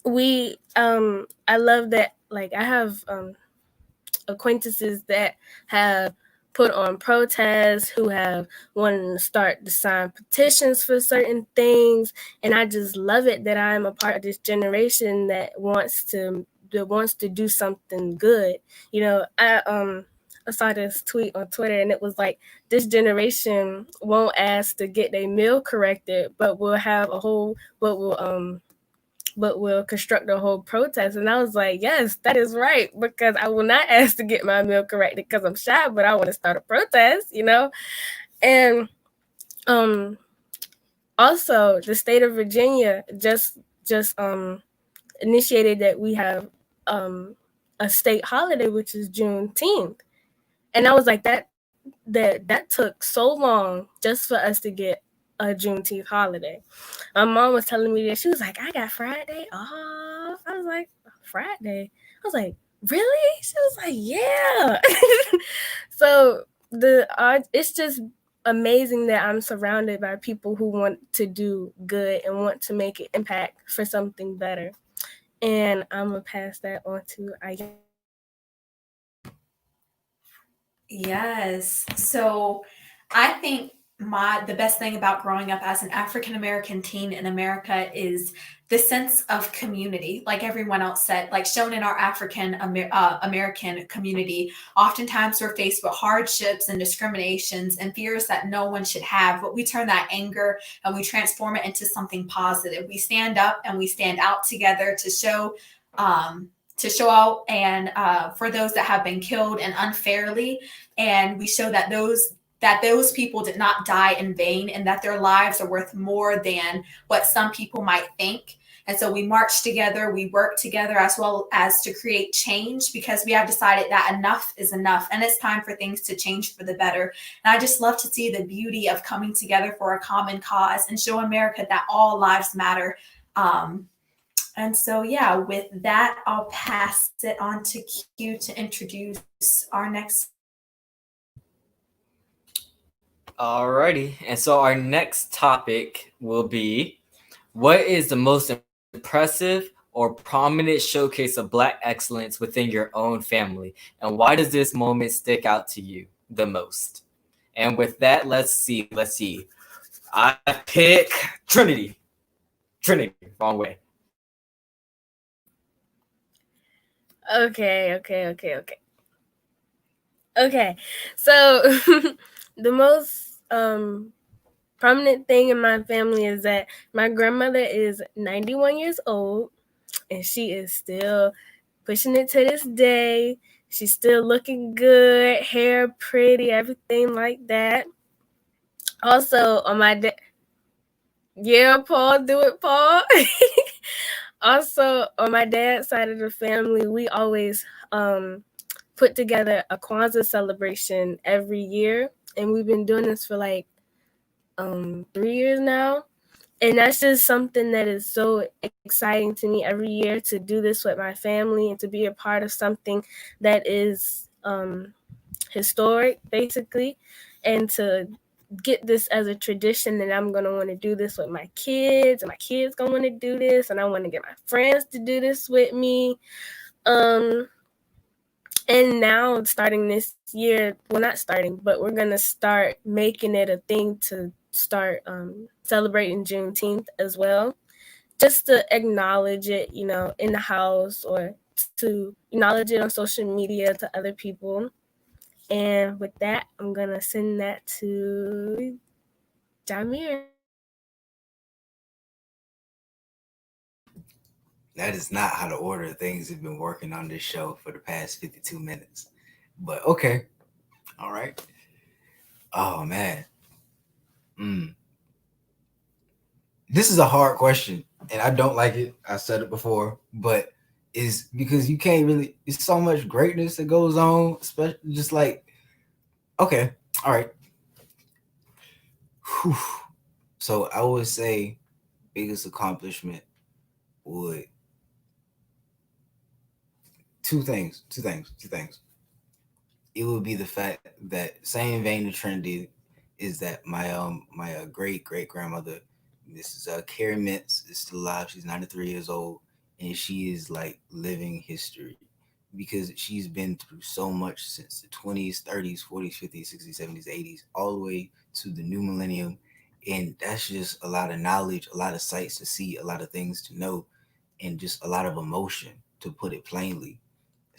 I love that, like I have acquaintances that have put on protests, who have wanted to start to sign petitions for certain things. And I just love it that I'm a part of this generation that wants to do something good. You know, I saw this tweet on Twitter and it was like, this generation won't ask to get their meal corrected, but will construct a whole protest. And I was like, yes, that is right, because I will not ask to get my meal corrected because I'm shy, but I want to start a protest, you know? And also the state of Virginia just initiated that we have a state holiday, which is Juneteenth. And I was like, that took so long just for us to get a Juneteenth holiday. My mom was telling me that. She was like, I got Friday off. I was like, Friday? I was like, really? She was like, yeah. So it's just amazing that I'm surrounded by people who want to do good and want to make an impact for something better. And I'm going to pass that on to Ayan. Yes. So I think the best thing about growing up as an African American teen in America is the sense of community. Like everyone else said, like shown in our American community, oftentimes we're faced with hardships and discriminations and fears that no one should have. But we turn that anger and we transform it into something positive. We stand up and we stand out together to show out and for those that have been killed and unfairly, and we show that those people did not die in vain and that their lives are worth more than what some people might think. And so we march together, we work together as well as to create change because we have decided that enough is enough and it's time for things to change for the better. And I just love to see the beauty of coming together for a common cause and show America that all lives matter. And so, yeah, with that, I'll pass it on to Q to introduce our next. Alrighty. And so our next topic will be, what is the most impressive or prominent showcase of Black excellence within your own family? And why does this moment stick out to you the most? And with that, let's see. I pick Trinity. Wrong way. Okay. So the most prominent thing in my family is that my grandmother is 91 years old and she is still pushing it to this day. She's still looking good, hair pretty, everything like that. Also, on my yeah, Paul, do it, Paul. Also, on my dad's side of the family, we always put together a Kwanzaa celebration every year, and we've been doing this for like 3 years now. And that's just something that is so exciting to me every year, to do this with my family and to be a part of something that is historic, basically, and to get this as a tradition that I'm going to want to do this with my kids, and my kids going to want to do this, and I want to get my friends to do this with me. And now starting this year, well, not starting, but we're going to start making it a thing to start celebrating Juneteenth as well, just to acknowledge it, in the house, or to acknowledge it on social media to other people. And with that, I'm going to send that to Jamir. That is not how the order of things have been working on this show for the past 52 minutes. But okay. All right. Oh, man. This is a hard question, and I don't like it. I said it before, but it's because you can't really, it's so much greatness that goes on, especially just like, okay. All right. Whew. So I would say biggest accomplishment would two things. It would be the fact that, same vein of Trinity, is that my great grandmother, Mrs. Carrie Mintz, is still alive. She's 93 years old, and she is like living history because she's been through so much since the 20s, 30s, 40s, 50s, 60s, 70s, 80s, all the way to the new millennium. And that's just a lot of knowledge, a lot of sights to see, a lot of things to know, and just a lot of emotion, to put it plainly.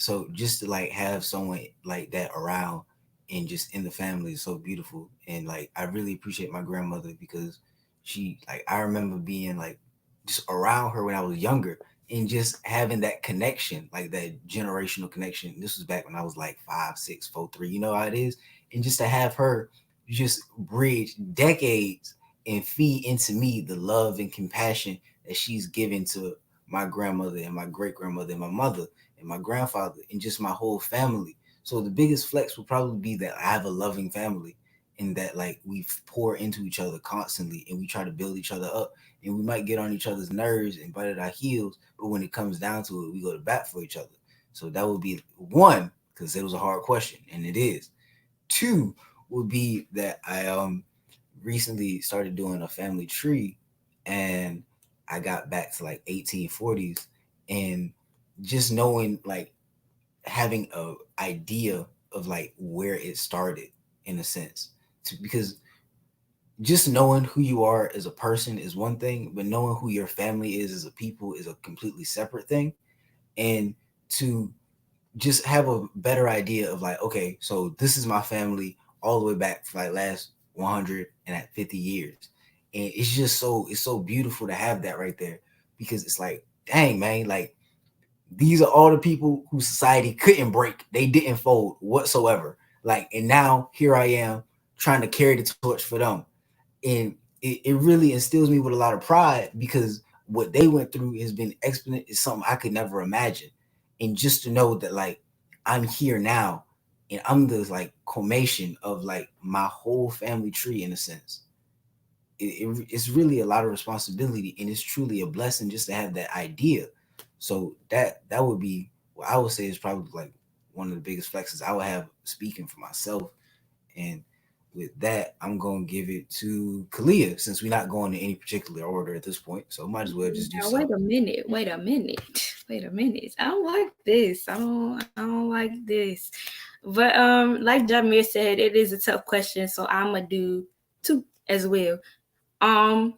So just to like have someone like that around and just in the family is so beautiful. And like I really appreciate my grandmother because she, like, I remember being like just around her when I was younger and just having that connection, like that generational connection. This was back when I was like 5, 6, 4, 3, you know how it is. And just to have her just bridge decades and feed into me the love and compassion that she's given to my grandmother and my great grandmother and my mother and my grandfather and just my whole family. So the biggest flex would probably be that I have a loving family and that like we pour into each other constantly and we try to build each other up, and we might get on each other's nerves and bite at our heels, but when it comes down to it, we go to bat for each other. So that would be one, because it was a hard question, and it is. Two would be that I recently started doing a family tree, and I got back to like 1840s, and just knowing, like, having a idea of like where it started in a sense, because just knowing who you are as a person is one thing, but knowing who your family is as a people is a completely separate thing. And to just have a better idea of like, okay, so this is my family all the way back for like last 150 years. And it's just it's so beautiful to have that right there, because it's like, dang, man, like these are all the people whose society couldn't break. They didn't fold whatsoever. Like, and now here I am trying to carry the torch for them. And it really instills me with a lot of pride, because what they went through has been exponent is something I could never imagine. And just to know that like I'm here now and I'm the like culmination of like my whole family tree in a sense. It's really a lot of responsibility, and it's truly a blessing just to have that idea. So that would be what I would say is probably like one of the biggest flexes I would have speaking for myself. And with that, I'm gonna give it to Kalia, since we're not going in any particular order at this point. So might as well just do Now, something. wait a minute. I don't like this. I don't like this. But like Jamir said, it is a tough question, so I'm gonna do two as well. I'm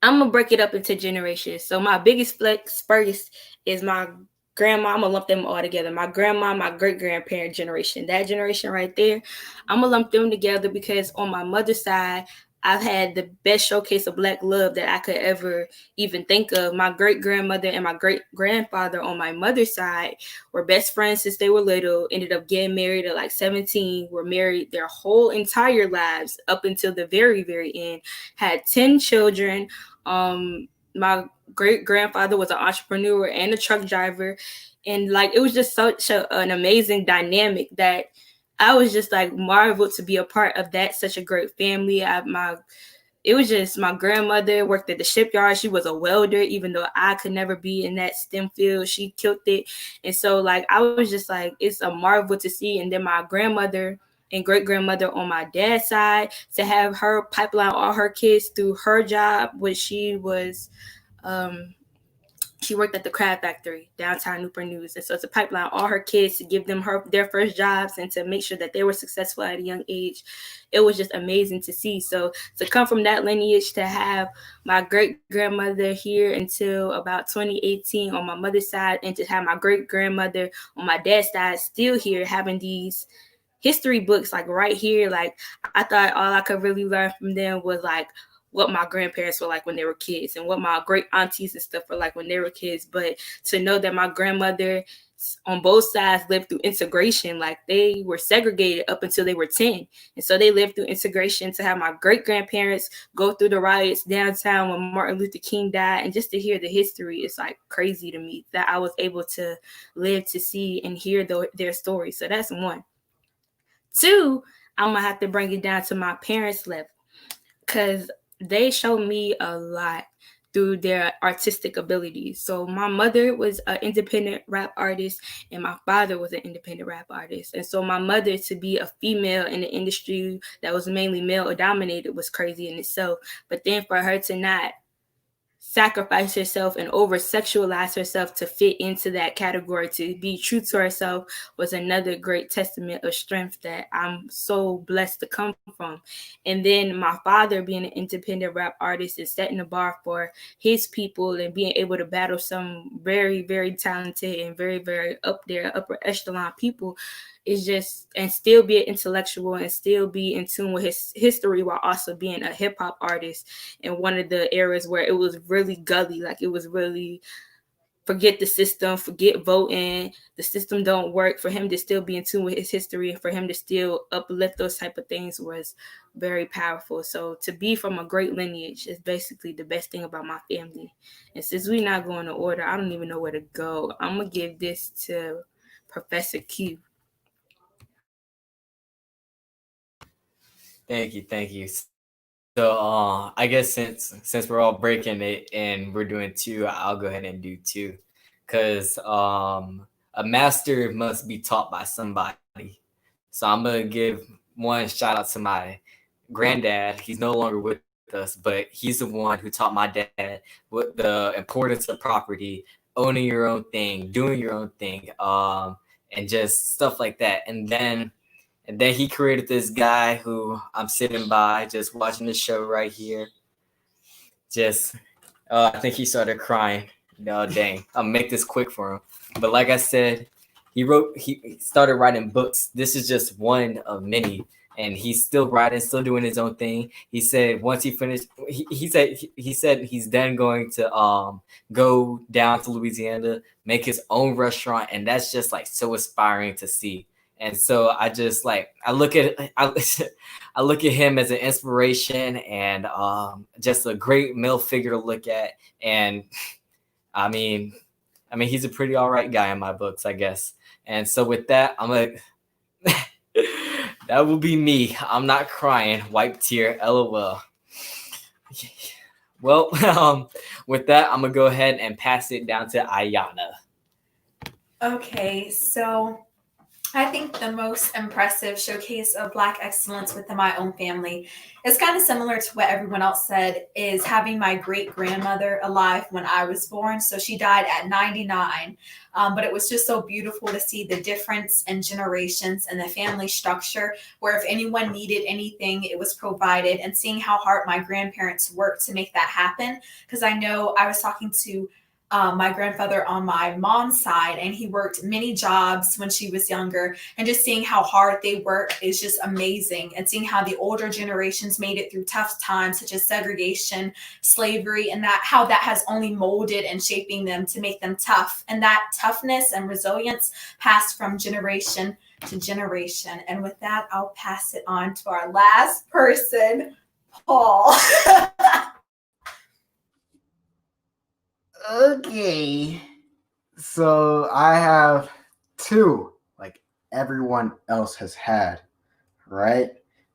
gonna break it up into generations. So my biggest flex first is my grandma. I'm gonna lump them all together. My grandma, my great grandparent generation, that generation right there. I'm gonna lump them together because on my mother's side, I've had the best showcase of Black love that I could ever even think of. My great grandmother and my great grandfather on my mother's side were best friends since they were little, ended up getting married at like 17, were married their whole entire lives up until the very, very end, had 10 children. My great grandfather was an entrepreneur and a truck driver. And like, it was just such an amazing dynamic that I was just like marveled to be a part of that, such a great family. It was just my grandmother worked at the shipyard. She was a welder, even though I could never be in that STEM field. She killed it. And so like, I was just like, it's a marvel to see. And then my grandmother and great grandmother on my dad's side, to have her pipeline all her kids through her job, which she was, she worked at the crab factory downtown Newport News. And so to pipeline all her kids, to give them their first jobs and to make sure that they were successful at a young age, it was just amazing to see. So to come from that lineage, to have my great grandmother here until about 2018 on my mother's side, and to have my great grandmother on my dad's side still here, having these history books like right here. Like, I thought all I could really learn from them was like what my grandparents were like when they were kids, and what my great aunties and stuff were like when they were kids. But to know that my grandmother on both sides lived through integration, like they were segregated up until they were 10. And so they lived through integration. To have my great grandparents go through the riots downtown when Martin Luther King died, and just to hear the history, is like crazy to me that I was able to live to see and hear their story. So that's one. Two, I'm gonna have to bring it down to my parents' level, because they showed me a lot through their artistic abilities. So my mother was an independent rap artist, and my father was an independent rap artist. And so my mother, to be a female in the industry that was mainly male dominated, was crazy in itself. But then for her to not sacrifice herself and over sexualize herself to fit into that category, to be true to herself, was another great testament of strength that I'm so blessed to come from. And then my father being an independent rap artist and setting the bar for his people, and being able to battle some very, very talented and very, very upper echelon people, is just, and still be an intellectual and still be in tune with his history, while also being a hip hop artist in one of the eras where it was really gully. Like, it was really forget the system, forget voting, the system don't work. For him to still be in tune with his history, and for him to still uplift those type of things, was very powerful. So to be from a great lineage is basically the best thing about my family. And since we're not going to order, I don't even know where to go. I'm gonna give this to Professor Q. Thank you. So I guess since we're all breaking it and we're doing two, I'll go ahead and do two. Cause a master must be taught by somebody. So I'm gonna give one shout out to my granddad. He's no longer with us, but he's the one who taught my dad what the importance of property, owning your own thing, doing your own thing. and just stuff like that. And then he created this guy who I'm sitting by just watching the show right here. Just I think he started crying. No, dang. I'll make this quick for him. But like I said, he started writing books. This is just one of many. And he's still writing, still doing his own thing. He said once he finished, he said he's then going to go down to Louisiana, make his own restaurant, and that's just like so inspiring to see. And so I just like I look at him as an inspiration and just a great male figure to look at. And I mean he's a pretty all right guy in my books, I guess. And so with that, that will be me. I'm not crying. Wipe tear. LOL. Well, with that, I'm gonna go ahead and pass it down to Ayana. Okay, so I think the most impressive showcase of Black excellence within my own family is kind of similar to what everyone else said, is having my great-grandmother alive when I was born. So she died at 99, but it was just so beautiful to see the difference in generations and the family structure, where if anyone needed anything, it was provided, and seeing how hard my grandparents worked to make that happen. Because I know I was talking to my grandfather on my mom's side, and he worked many jobs when she was younger, and just seeing how hard they work is just amazing. And seeing how the older generations made it through tough times such as segregation, slavery, and that how that has only molded and shaping them to make them tough, and that toughness and resilience passed from generation to generation. And with that, I'll pass it on to our last person, Paul. Okay. So I have two, like everyone else has had, right?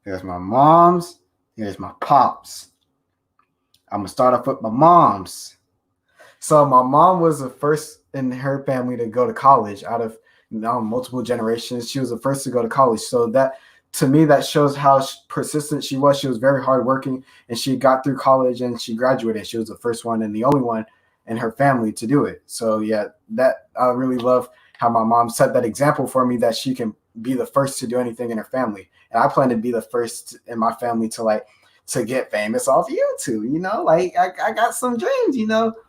There's my mom's, there's my pop's. I'm going to start off with my mom's. So my mom was the first in her family to go to college out of multiple generations. She was the first to go to college. So that, to me, that shows how persistent she was. She was very hardworking, and she got through college and she graduated. She was the first one and the only one in her family to do it. So yeah, that I really love how my mom set that example for me, that she can be the first to do anything in her family. And I plan to be the first in my family to get famous off YouTube, like I got some dreams,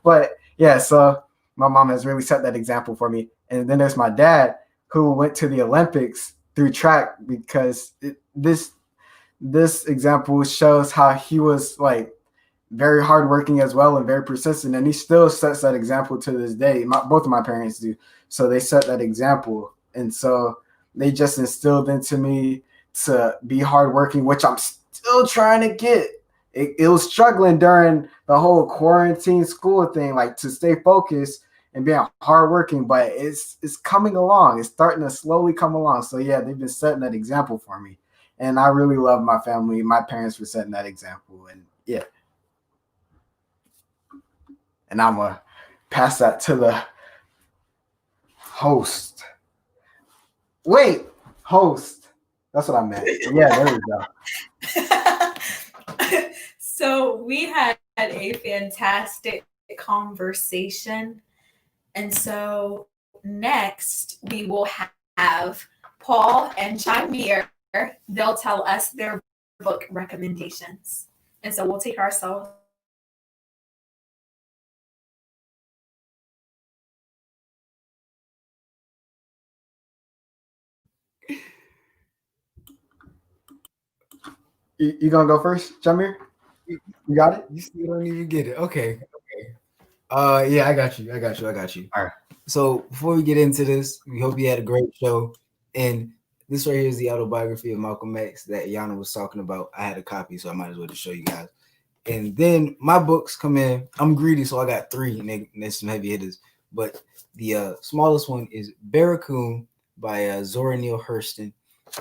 but yeah, so my mom has really set that example for me. And then there's my dad, who went to the Olympics through track, because this example shows how he was like very hardworking as well and very persistent, and he still sets that example to this day. Both of my parents do, so they set that example, and so they just instilled into me to be hardworking, which I'm still trying to get. It was struggling during the whole quarantine school thing, like to stay focused and being hardworking, but it's coming along. It's starting to slowly come along. So yeah, they've been setting that example for me, and I really love my family, my parents, for setting that example, and yeah. And I'm going to pass that to the host. Wait, host. That's what I meant. Yeah, there we go. So we had a fantastic conversation. And so next we will have Paul and Jameer. They'll tell us their book recommendations. And so we'll take ourselves. You gonna go first, Jameer? You got it? You still don't even get it. Okay. Yeah, I got you. All right. So before we get into this, we hope you had a great show. And this right here is the autobiography of Malcolm X that Yana was talking about. I had a copy, so I might as well just show you guys. And then my books come in. I'm greedy, so I got 3, and there's some heavy hitters. But the smallest one is Barracoon by Zora Neale Hurston,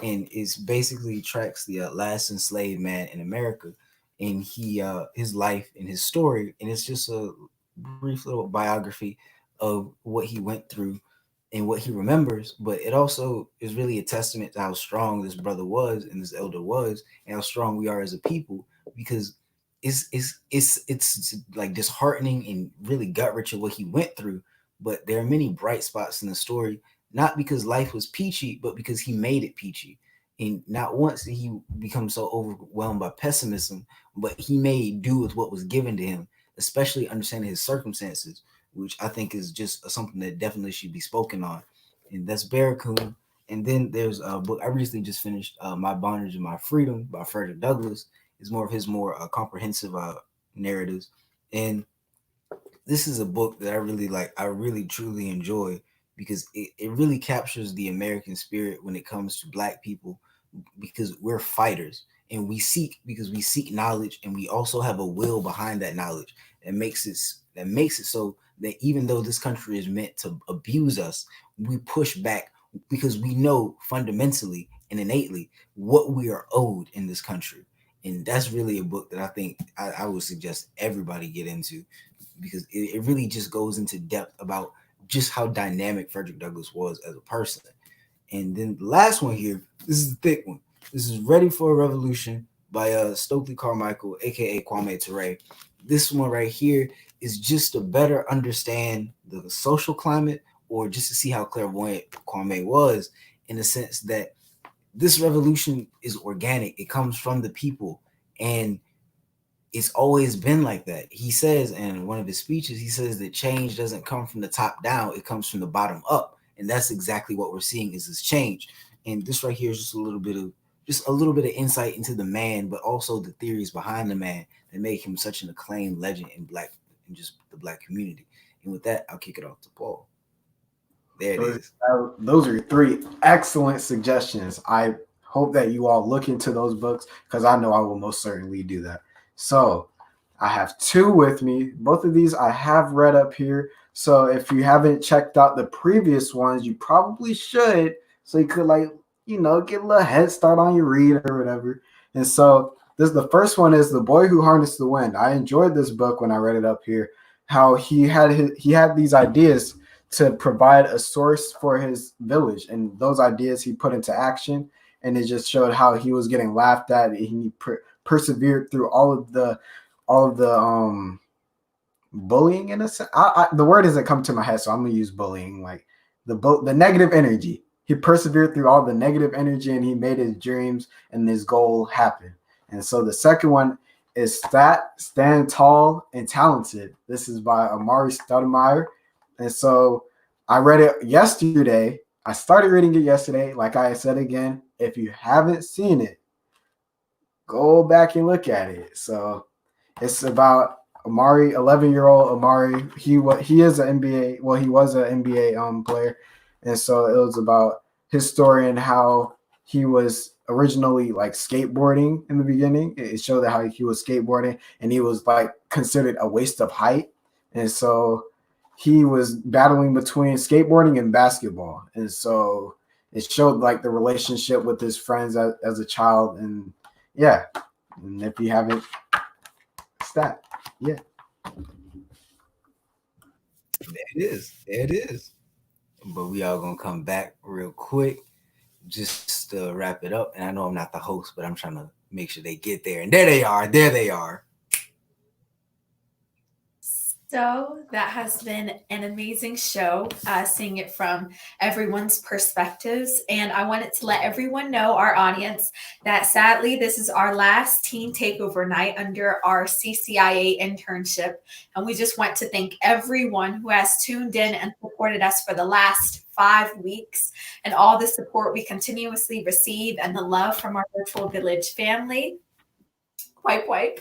and is basically tracks the last enslaved man in America, and his life and his story, and it's just a brief little biography of what he went through and what he remembers. But it also is really a testament to how strong this brother was and this elder was, and how strong we are as a people, because it's like disheartening and really gut wrenching what he went through. But there are many bright spots in the story not because life was peachy, but because he made it peachy. And not once did he become so overwhelmed by pessimism, but he made do with what was given to him, especially understanding his circumstances, which I think is just something that definitely should be spoken on. And that's Barracoon. And then there's a book I recently just finished, My Bondage and My Freedom by Frederick Douglass. It's more of his more comprehensive narratives. And this is a book that I really like. I really truly enjoy because it really captures the American spirit when it comes to Black people, because we're fighters and we seek because we seek knowledge, and we also have a will behind that knowledge that makes it so that even though this country is meant to abuse us, we push back because we know fundamentally and innately what we are owed in this country. And that's really a book that I think I would suggest everybody get into, because it really just goes into depth about just how dynamic Frederick Douglass was as a person. And then the last one here, this is the thick one. This is Ready for a Revolution by Stokely Carmichael, aka Kwame Ture. This one right here is just to better understand the social climate, or just to see how clairvoyant Kwame was, in the sense that this revolution is organic. It comes from the people, and it's always been like that. He says in one of his speeches, he says that change doesn't come from the top down, it comes from the bottom up. And that's exactly what we're seeing is this change. And this right here is just a little bit of insight into the man, but also the theories behind the man that make him such an acclaimed legend in just the Black community. And with that, I'll kick it off to Paul. There it is. Those are 3 excellent suggestions. I hope that you all look into those books, because I know I will most certainly do that. So I have 2 with me. Both of these I have read up here. So if you haven't checked out the previous ones, you probably should. So you could get a little head start on your read or whatever. And so the first one is The Boy Who Harnessed the Wind. I enjoyed this book when I read it up here. How he had these ideas to provide a source for his village, and those ideas he put into action. And it just showed how he was getting laughed at. And he persevered through all of the bullying, in a sense. The word doesn't come to my head, so I'm gonna use bullying, like the negative energy. He persevered through all the negative energy, and he made his dreams and his goal happen. And so the second one is Stand Tall and Talented. This is by Amari Stoudemire. And so I read it yesterday. I started reading it yesterday. Like I said again, if you haven't seen it, go back and look at it. So it's about Amari, 11-year-old Amari. He is an NBA. Well, he was an NBA player, and so it was about his story and how he was originally like skateboarding in the beginning. It showed how he was skateboarding, and he was like considered a waste of height, and so he was battling between skateboarding and basketball, and so it showed like the relationship with his friends as a child. And yeah, and if you haven't, it's that. Yeah. There it is. But we all gonna come back real quick just to wrap it up. And I know I'm not the host, but I'm trying to make sure they get there. And there they are. So that has been an amazing show, seeing it from everyone's perspectives. And I wanted to let everyone know, our audience, that sadly, this is our last Teen Takeover night under our CCIA internship. And we just want to thank everyone who has tuned in and supported us for the last 5 weeks, and all the support we continuously receive, and the love from our virtual village family. Wipe.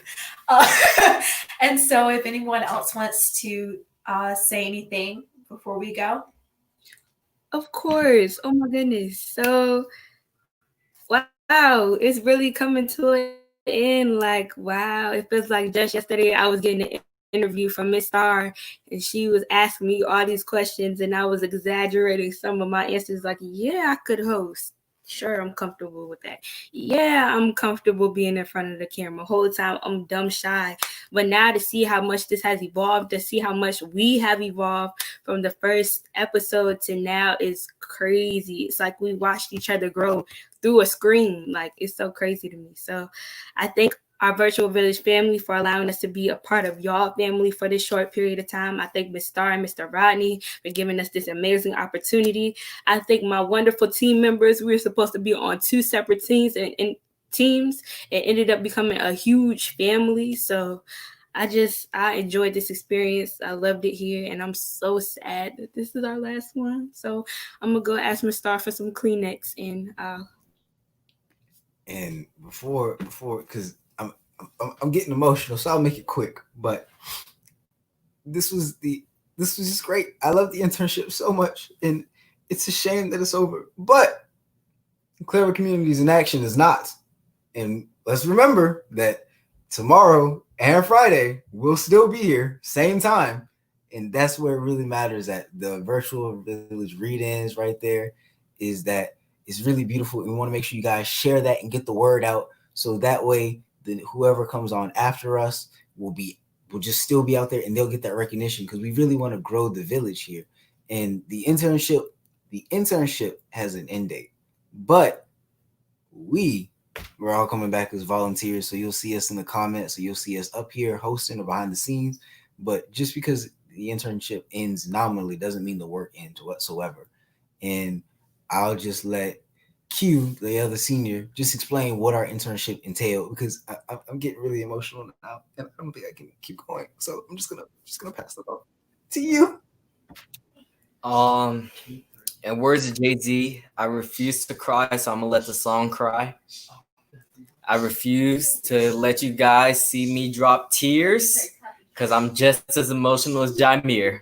And so if anyone else wants to say anything before we go. Of course. Oh my goodness. So wow, it's really coming to an end. Like, wow, it feels like just yesterday I was getting an interview from Miss Star, and she was asking me all these questions, and I was exaggerating some of my answers, like, yeah, I could host. Sure, I'm comfortable with that. Yeah, I'm comfortable being in front of the camera. Whole time I'm dumb shy. But now to see how much this has evolved, to see how much we have evolved from the first episode to now is crazy. It's like we watched each other grow through a screen. Like, it's so crazy to me. So I thank our virtual village family for allowing us to be a part of y'all family for this short period of time. I thank Ms. Starr and Mr. Rodney for giving us this amazing opportunity. I thank my wonderful team members. We were supposed to be on 2 separate teams and it ended up becoming a huge family. So I enjoyed this experience. I loved it here, and I'm so sad that this is our last one. So I'm gonna go ask Ms. Starr for some Kleenex, And before, because I'm getting emotional, so I'll make it quick. But this was just great. I love the internship so much, and it's a shame that it's over. But Clever Communities in Action is not. And let's remember that tomorrow and Friday we'll still be here, same time. And that's where it really matters, at the virtual village read-ins right there, is that it's really beautiful. And we want to make sure you guys share that and get the word out, so that way then whoever comes on after us will just still be out there, and they'll get that recognition, because we really want to grow the village here. And the internship has an end date, but we're all coming back as volunteers. So you'll see us in the comments, so you'll see us up here hosting or behind the scenes. But just because the internship ends nominally doesn't mean the work ends whatsoever. And I'll just let Q, the other senior, just explain what our internship entailed, because I'm getting really emotional now, and I don't think I can keep going. So I'm just gonna pass it off to you. In words of Jay-Z, I refuse to cry, so I'm gonna let the song cry. I refuse to let you guys see me drop tears, because I'm just as emotional as Jameer.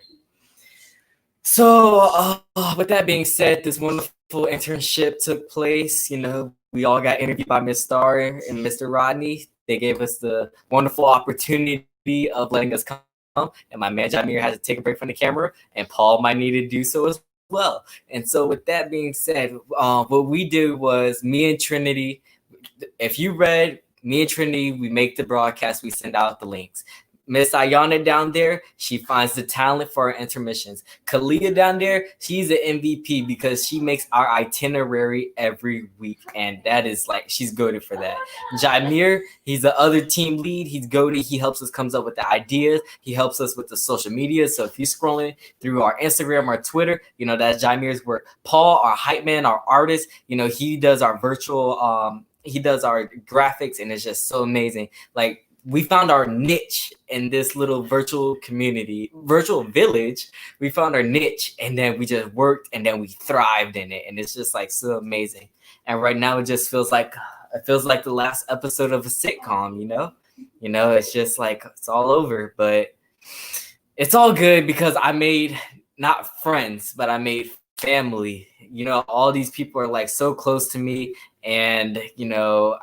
So, with that being said, this wonderful internship took place. You know, we all got interviewed by Ms. Starr and Mr. Rodney. They gave us the wonderful opportunity of letting us come, and my man Jameer had to take a break from the camera, and Paul might need to do so as well. And so, with that being said, what we did was, me and Trinity, if you read, me and Trinity, we make the broadcast, we send out the links. Miss Ayana down there, she finds the talent for our intermissions. Kalia down there, she's an MVP because she makes our itinerary every week, and that is like, she's goated for that. Jameer, he's the other team lead. He's goated. He helps us comes up with the ideas. He helps us with the social media. So if you're scrolling through our Instagram, our Twitter, you know, that's Jameer's work. Paul, our hype man, our artist, you know, he does our virtual, he does our graphics, and it's just so amazing. Like, we found our niche in this little virtual village. We found our niche, and then we just worked, and then we thrived in it. And it's just like so amazing. And right now it just feels like the last episode of a sitcom, you know, it's just like, it's all over, but it's all good because I made not friends, but I made family. You know, all these people are like so close to me, and you know,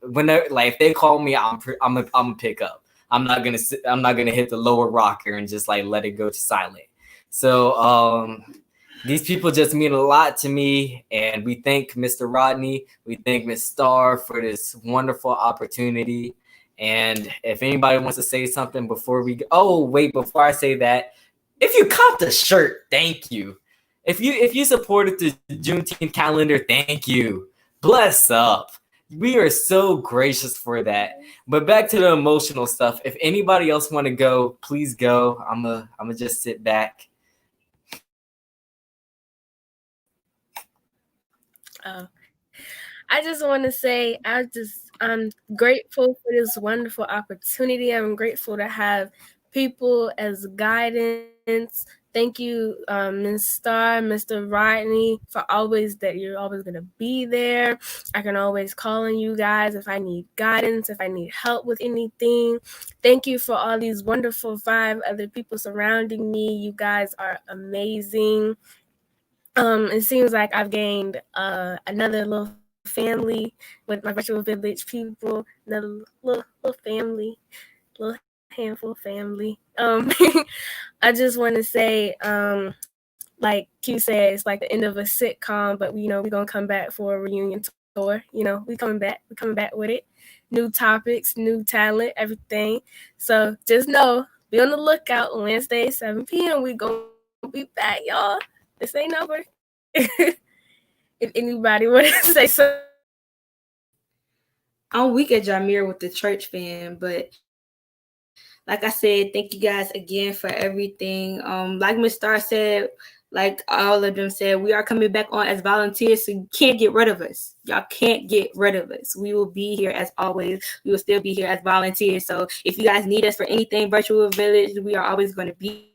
if they call me, I'm gonna pick up. I'm not gonna hit the lower rocker and just like let it go to silent. So these people just mean a lot to me, and we thank Mr. Rodney, we thank Ms. Starr for this wonderful opportunity. And if anybody wants to say something before before I say that, if you copped a shirt, thank you. If you supported the Juneteenth calendar, thank you. Bless up. We are so gracious for that. But back to the emotional stuff. If anybody else want to go, please go. I'm gonna just sit back. I just want to say I'm grateful for this wonderful opportunity. I'm grateful to have people as guidance. Thank you, Ms. Starr, Mr. Rodney, for you're always going to be there. I can always call on you guys if I need guidance, if I need help with anything. Thank you for all these wonderful 5 other people surrounding me. You guys are amazing. It seems like I've gained another little family with my virtual village people, another little family, little handful family. I just want to say, like Q said, it's like the end of a sitcom, but we're gonna come back for a reunion tour. We coming back with it, new topics, new talent, everything. So just know, be on the lookout. Wednesday, 7 p.m. We gonna be back, y'all. This ain't over. If anybody want to say something. I'm weak at Jameer with the church fan, but like I said, thank you guys again for everything. Like Miss Star said, like all of them said, we are coming back on as volunteers, so you can't get rid of us. Y'all can't get rid of us. We will be here as always. We will still be here as volunteers. So if you guys need us for anything, Virtual Village, we are always going to be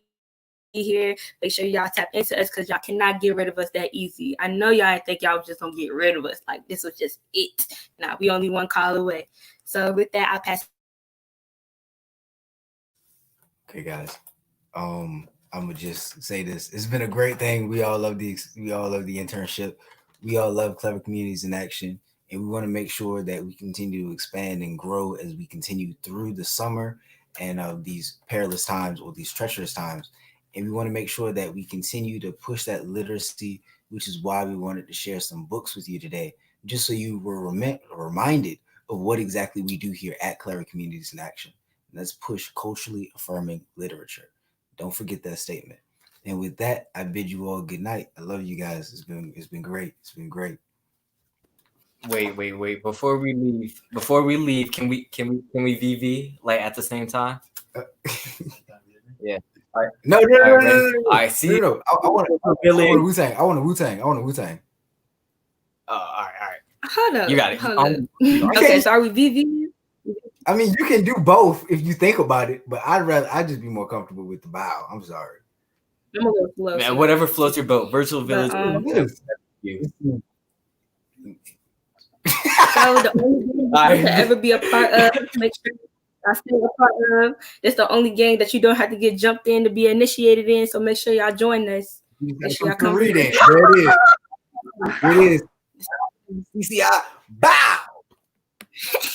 here. Make sure y'all tap into us because y'all cannot get rid of us that easy. I know y'all didn't think y'all was just gonna get rid of us. Like this was just it. Nah, we only one call away. So with that, I'll pass. Okay, guys. I'm gonna just say this. It's been a great thing. We all love the internship. We all love Clever Communities in Action, and we want to make sure that we continue to expand and grow as we continue through the summer and these perilous times or these treacherous times. And we want to make sure that we continue to push that literacy, which is why we wanted to share some books with you today, just so you were reminded of what exactly we do here at Clever Communities in Action. Let's push culturally affirming literature. Don't forget that statement. And with that, I bid you all good night. I love you guys. It's been great. It's been great. Wait. Before we leave, can we VV like at the same time? Yeah. All right. No. I see. No. I want a Wu-Tang. I want a Wu-Tang. All right. Hold up. You got it. Hold up. Okay, so are we VV? I mean, you can do both if you think about it, but I'd just be more comfortable with the bow. I'm sorry. I'm gonna go slow. Man, whatever floats your boat. Virtual But, Village. So the only game you can ever be a part of, make sure I stay a part of. It's the only game that you don't have to get jumped in to be initiated in. So make sure y'all join us. Make sure y'all come. There it is. CCI bow.